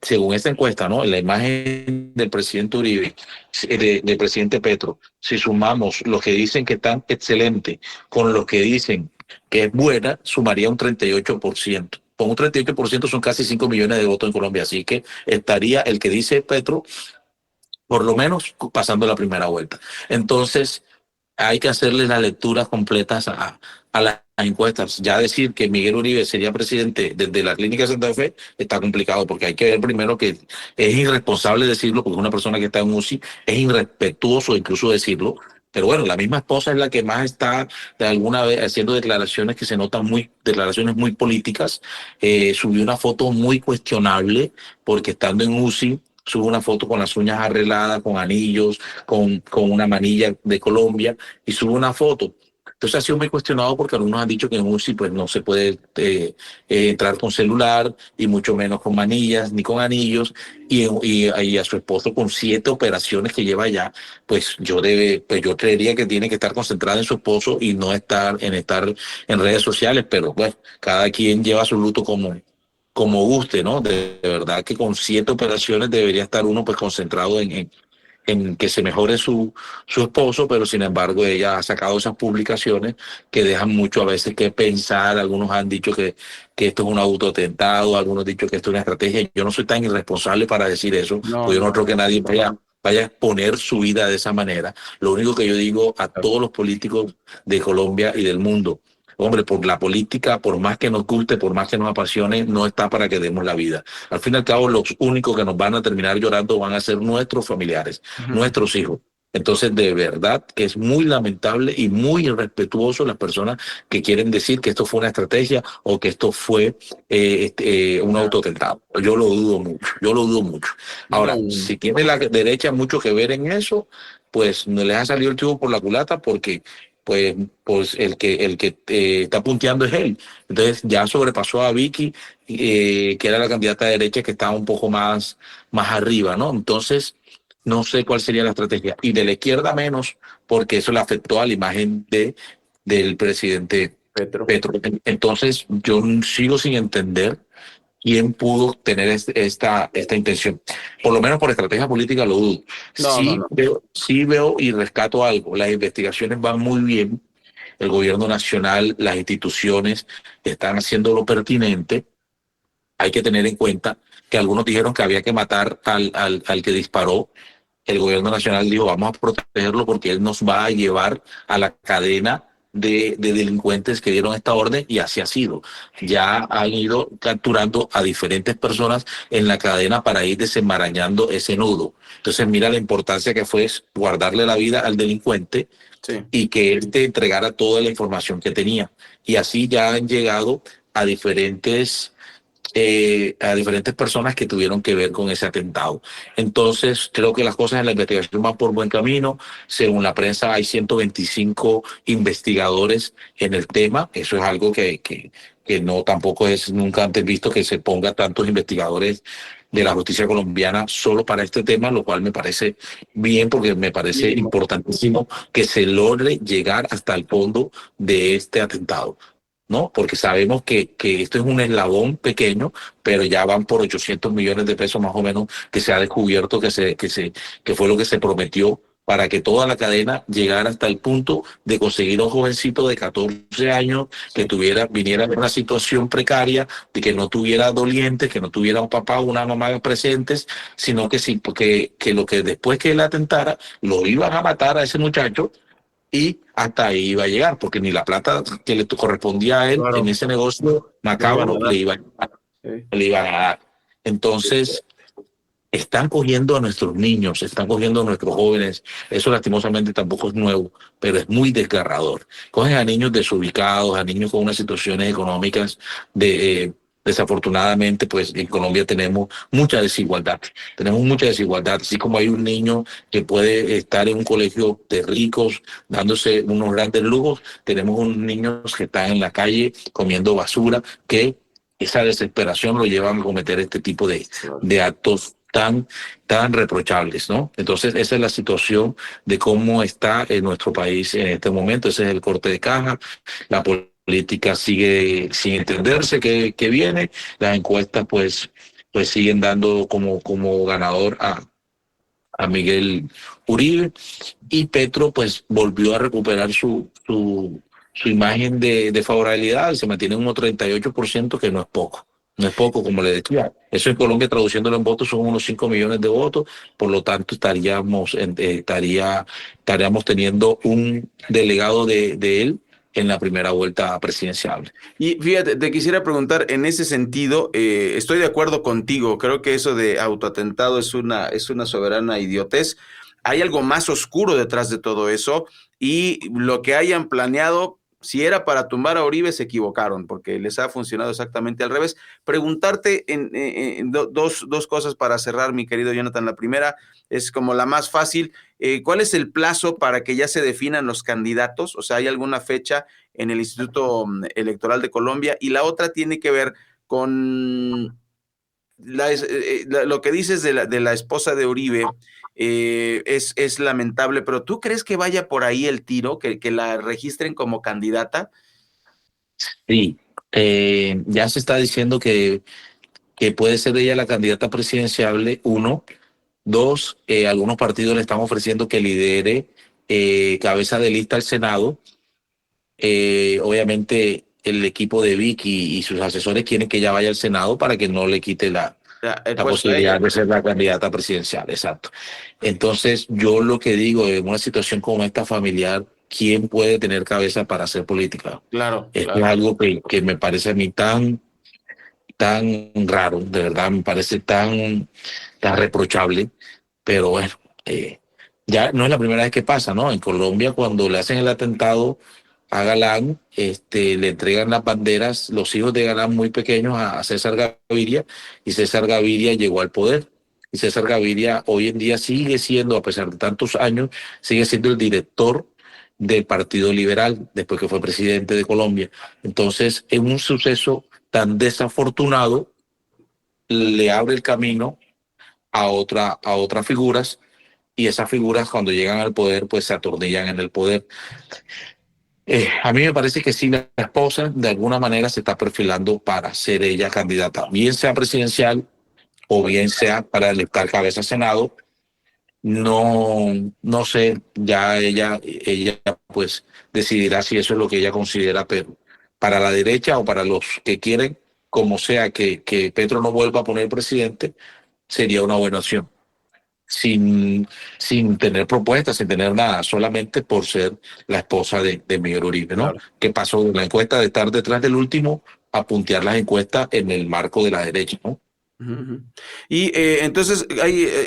según esta encuesta, ¿no? La imagen del presidente Uribe, del presidente Petro, si sumamos los que dicen que están excelentes con los que dicen que es buena, sumaría un 38%. Con un 38% son casi 5 millones de votos en Colombia. Así que estaría el que dice Petro, por lo menos, pasando la primera vuelta. Entonces, hay que hacerle las lecturas completas a las encuestas. Ya decir que Miguel Uribe sería presidente desde la clínica Santa Fe está complicado, porque hay que ver primero que es irresponsable decirlo, porque una persona que está en UCI es irrespetuoso incluso decirlo. Pero bueno, la misma esposa es la que más está de alguna vez haciendo declaraciones que se notan declaraciones muy políticas. Subió una foto muy cuestionable, porque estando en UCI sube una foto con las uñas arregladas, con anillos, con una manilla de Colombia, y sube una foto. Entonces ha sido muy cuestionado, porque algunos han dicho que en UCI pues no se puede entrar con celular, y mucho menos con manillas ni con anillos, y a su esposo con 7 operaciones que lleva ya, pues yo creería que tiene que estar concentrada en su esposo y no estar en redes sociales. Pero bueno, cada quien lleva su luto como guste, ¿no? De verdad que con 7 operaciones debería estar uno pues concentrado en que se mejore su esposo, pero sin embargo ella ha sacado esas publicaciones que dejan mucho a veces que pensar. Algunos han dicho que esto es un autoatentado, algunos han dicho que esto es una estrategia. Yo no soy tan irresponsable para decir eso, porque yo no creo que nadie vaya a exponer su vida de esa manera. Lo único que yo digo a todos los políticos de Colombia y del mundo: hombre, por la política, por más que nos guste, por más que nos apasione, no está para que demos la vida. Al fin y al cabo, los únicos que nos van a terminar llorando van a ser nuestros familiares, nuestros hijos. Entonces, de verdad que es muy lamentable y muy irrespetuoso las personas que quieren decir que esto fue una estrategia o que esto fue un autoatentado. Yo lo dudo mucho. Ahora, si tiene la derecha mucho que ver en eso, pues no les ha salido el chivo por la culata, porque pues el que está punteando es él. Entonces ya sobrepasó a Vicky, que era la candidata de derecha que estaba un poco más arriba, ¿no? Entonces no sé cuál sería la estrategia. Y de la izquierda menos, porque eso le afectó a la imagen del presidente Petro. Entonces yo sigo sin entender quién pudo tener esta intención. Por lo menos por estrategia política lo dudo. Sí veo y rescato algo. Las investigaciones van muy bien. El gobierno nacional, las instituciones están haciendo lo pertinente. Hay que tener en cuenta que algunos dijeron que había que matar al que disparó. El gobierno nacional dijo, vamos a protegerlo porque él nos va a llevar a la cadena de delincuentes que dieron esta orden, y así ha sido. Ya han ido capturando a diferentes personas en la cadena para ir desenmarañando ese nudo. Entonces mira la importancia que fue guardarle la vida al delincuente, y que él te entregara toda la información que tenía. Y así ya han llegado a diferentes personas que tuvieron que ver con ese atentado. Entonces creo que las cosas en la investigación van por buen camino. Según la prensa hay 125 investigadores en el tema. Eso es algo que no tampoco es nunca antes visto, que se ponga tantos investigadores de la justicia colombiana solo para este tema, lo cual me parece bien, porque me parece importantísimo que se logre llegar hasta el fondo de este atentado, ¿no? Porque sabemos que esto es un eslabón pequeño, pero ya van por 800 millones de pesos más o menos que se ha descubierto que fue lo que se prometió para que toda la cadena llegara hasta el punto de conseguir a un jovencito de 14 años que viniera en una situación precaria, de que no tuviera dolientes, que no tuviera un papá o una mamá presentes, sino que sí, porque lo que después que él atentara, lo iban a matar a ese muchacho, y hasta ahí iba a llegar, porque ni la plata que le correspondía a él en ese negocio macabro le iban a dar. Entonces, están cogiendo a nuestros niños, están cogiendo a nuestros jóvenes. Eso lastimosamente tampoco es nuevo, pero es muy desgarrador. Cogen a niños desubicados, a niños con unas situaciones económicas desafortunadamente, pues en Colombia tenemos mucha desigualdad. Así como hay un niño que puede estar en un colegio de ricos dándose unos grandes lujos, tenemos unos niños que están en la calle comiendo basura, que esa desesperación lo lleva a cometer este tipo de actos tan reprochables, ¿no? Entonces esa es la situación de cómo está en nuestro país en este momento. Ese es el corte de caja. La política sigue sin entenderse que viene. Las encuestas pues siguen dando como ganador a Miguel Uribe, y Petro pues volvió a recuperar su imagen de favorabilidad. Se mantiene un 38%, que no es poco. No es poco, como le decía. Eso en Colombia, traduciéndolo en votos, son unos 5 millones de votos. Por lo tanto, estaríamos teniendo un delegado de él en la primera vuelta presidencial. Y fíjate, te quisiera preguntar, en ese sentido, estoy de acuerdo contigo. Creo que eso de autoatentado es una soberana idiotez. Hay algo más oscuro detrás de todo eso, y lo que hayan planeado, si era para tumbar a Uribe, se equivocaron, porque les ha funcionado exactamente al revés. Preguntarte dos cosas para cerrar, mi querido Jonathan. La primera es como la más fácil. ¿Cuál es el plazo para que ya se definan los candidatos? O sea, ¿hay alguna fecha en el Instituto Electoral de Colombia? Y la otra tiene que ver con lo que dices de la esposa de Uribe. Es lamentable, pero ¿tú crees que vaya por ahí el tiro, que la registren como candidata? Sí, ya se está diciendo que puede ser ella la candidata presidenciable, 1. 2, algunos partidos le están ofreciendo que lidere cabeza de lista al Senado. Obviamente el equipo de Vicky y sus asesores quieren que ella vaya al Senado para que no le quite la posibilidad de ser la candidata presidencial. Exacto. Entonces, yo lo que digo, en una situación como esta familiar, ¿quién puede tener cabeza para hacer política? Claro. Es algo que me parece a mí tan raro, de verdad, me parece tan reprochable, pero bueno, ya no es la primera vez que pasa, ¿no? En Colombia, cuando le hacen el atentado a Galán, le entregan las banderas, los hijos de Galán muy pequeños, a César Gaviria, y César Gaviria llegó al poder. Y César Gaviria hoy en día sigue siendo, a pesar de tantos años, sigue siendo el director del Partido Liberal, después que fue presidente de Colombia. Entonces, en un suceso tan desafortunado, le abre el camino a otras figuras, y esas figuras cuando llegan al poder, pues se atornillan en el poder. A mí me parece que sí, la esposa de alguna manera se está perfilando para ser ella candidata, bien sea presidencial o bien sea para electar cabeza de Senado. No sé, ya ella pues decidirá si eso es lo que ella considera, pero para la derecha o para los que quieren, como sea, que Petro no vuelva a poner presidente, sería una buena opción. Sin tener propuestas, sin tener nada, solamente por ser la esposa de Miguel Uribe, ¿no? Claro. Que pasó de la encuesta de estar detrás del último a puntear las encuestas en el marco de la derecha, ¿no? Y entonces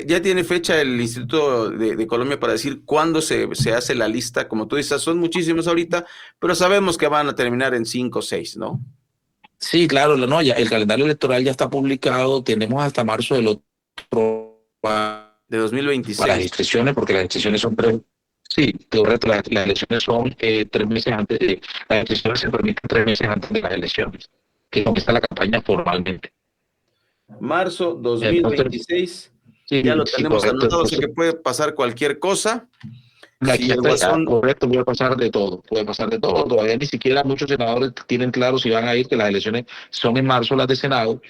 ya tiene fecha el Instituto de Colombia para decir cuándo se hace la lista. Como tú dices, son muchísimos ahorita, pero sabemos que van a terminar en 5 o 6, ¿no? Sí, claro, no, ya el calendario electoral ya está publicado, tenemos hasta marzo del otro de 2026 para las inscripciones, porque las inscripciones son 3. Sí, correcto, las elecciones son 3 meses antes las inscripciones se permiten 3 meses antes de las elecciones, que comienza la campaña formalmente. Marzo 2026, sí, ya lo tenemos anotado, así que puede pasar cualquier cosa. Correcto, puede pasar de todo, todavía ni siquiera muchos senadores tienen claro si van a ir, que las elecciones son en marzo, las de Senado,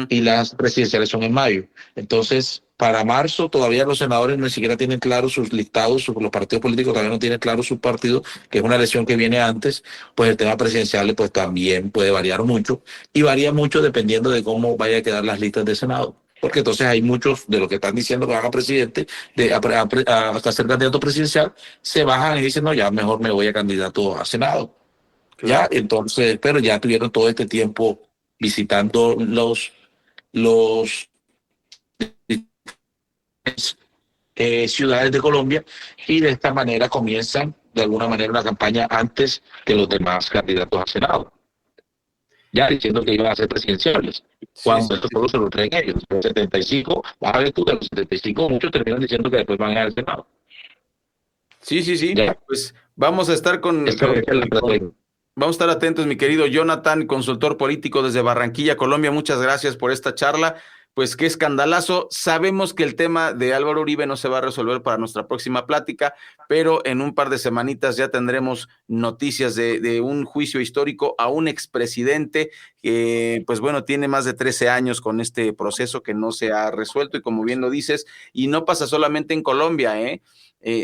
y las presidenciales son en mayo. Entonces, para marzo todavía los senadores ni siquiera tienen claro sus listados, los partidos políticos todavía no tienen claro sus partidos, que es una elección que viene antes. Pues el tema presidencial pues también puede variar mucho, y varía mucho dependiendo de cómo vaya a quedar las listas de Senado. Porque entonces hay muchos de los que están diciendo que van a presidente, a ser candidato presidencial, se bajan y dicen, no, ya mejor me voy a candidato a Senado. Claro. Ya, entonces, pero ya tuvieron todo este tiempo visitando los ciudades de Colombia, y de esta manera comienzan de alguna manera una campaña antes que los demás candidatos a Senado, ya diciendo que iban a ser presidenciales, cuando esto solo se lo traen ellos. Los 75, vas a ver tú, de los 75 muchos terminan diciendo que después van a ir al Senado. Sí, ya. Pues vamos a estar vamos a estar atentos, mi querido Jonathan, consultor político desde Barranquilla, Colombia. Muchas gracias por esta charla. Pues qué escandalazo. Sabemos que el tema de Álvaro Uribe no se va a resolver para nuestra próxima plática, pero en un par de semanitas ya tendremos noticias de un juicio histórico a un expresidente que, pues bueno, tiene más de 13 años con este proceso que no se ha resuelto, y como bien lo dices, y no pasa solamente en Colombia,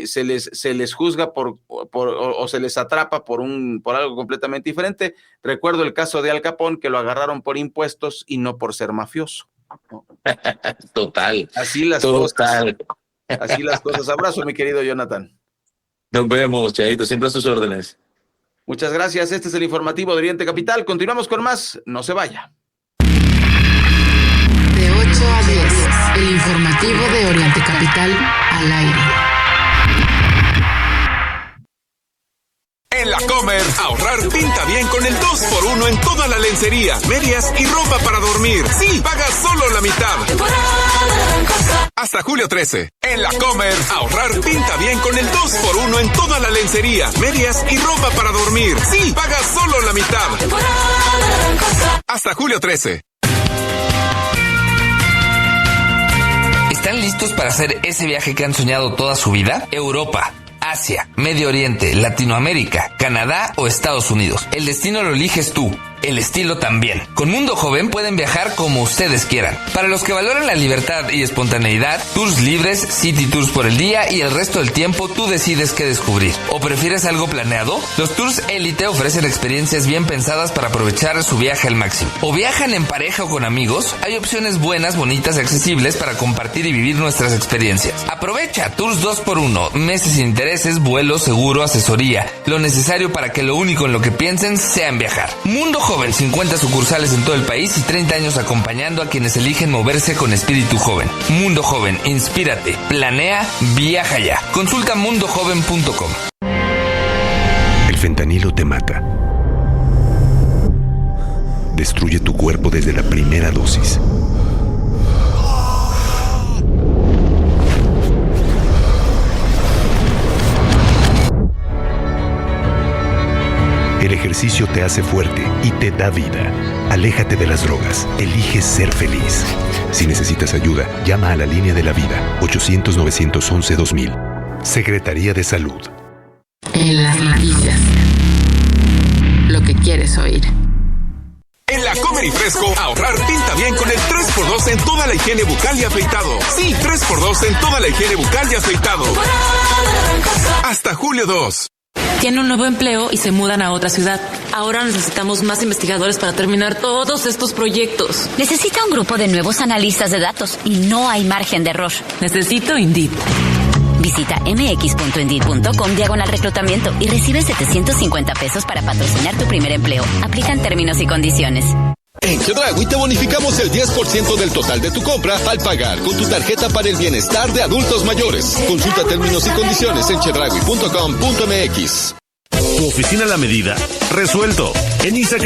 se les juzga o se les atrapa por algo completamente diferente. Recuerdo el caso de Al Capone, que lo agarraron por impuestos y no por ser mafioso. Total. Así las cosas. Abrazo, mi querido Jonathan. Nos vemos, Chaito, siempre a sus órdenes. Muchas gracias. Este es el informativo de Oriente Capital. Continuamos con más. No se vaya. De 8 a 10, el informativo de Oriente Capital al aire. En la Comer, ahorrar pinta bien con el 2x1 en toda la lencería, medias y ropa para dormir. Sí, pagas solo la mitad. Hasta julio 13. En la Comer, ahorrar pinta bien con el 2x1 en toda la lencería, medias y ropa para dormir. Sí, pagas solo la mitad. Hasta julio 13. ¿Están listos para hacer ese viaje que han soñado toda su vida? Europa, Asia, Medio Oriente, Latinoamérica, Canadá o Estados Unidos. El destino lo eliges tú. El estilo también. Con Mundo Joven pueden viajar como ustedes quieran. Para los que valoran la libertad y espontaneidad, tours libres, city tours por el día, y el resto del tiempo tú decides qué descubrir. ¿O prefieres algo planeado? Los tours Elite ofrecen experiencias bien pensadas para aprovechar su viaje al máximo. ¿O viajan en pareja o con amigos? Hay opciones buenas, bonitas y accesibles para compartir y vivir nuestras experiencias. Aprovecha tours 2x1, meses sin intereses, vuelo, seguro, asesoría. Lo necesario para que lo único en lo que piensen sea en viajar. Mundo Joven, 50 sucursales en todo el país y 30 años acompañando a quienes eligen moverse con espíritu joven. Mundo Joven, inspírate, planea, viaja ya. Consulta mundojoven.com. El fentanilo te mata. Destruye tu cuerpo desde la primera dosis. El ejercicio te hace fuerte y te da vida. Aléjate de las drogas. Elige ser feliz. Si necesitas ayuda, llama a la línea de la vida, 800-911-2000. Secretaría de Salud. En las noticias. Lo que quieres oír. En La Comer y Fresco, ahorrar pinta bien con el 3x2 en toda la higiene bucal y afeitado. Sí, 3x2 en toda la higiene bucal y afeitado. Hasta julio 2. Tiene un nuevo empleo y se mudan a otra ciudad. Ahora necesitamos más investigadores para terminar todos estos proyectos. Necesita un grupo de nuevos analistas de datos y no hay margen de error. Necesito Indeed. Visita mx.indeed.com/reclutamiento y recibe $750 para patrocinar tu primer empleo. Aplican términos y condiciones. En Chedraui te bonificamos el 10% del total de tu compra al pagar con tu tarjeta para el bienestar de adultos mayores. Consulta términos y condiciones en chedraui.com.mx. ¿Tu oficina a la medida? Resuelto. En ISA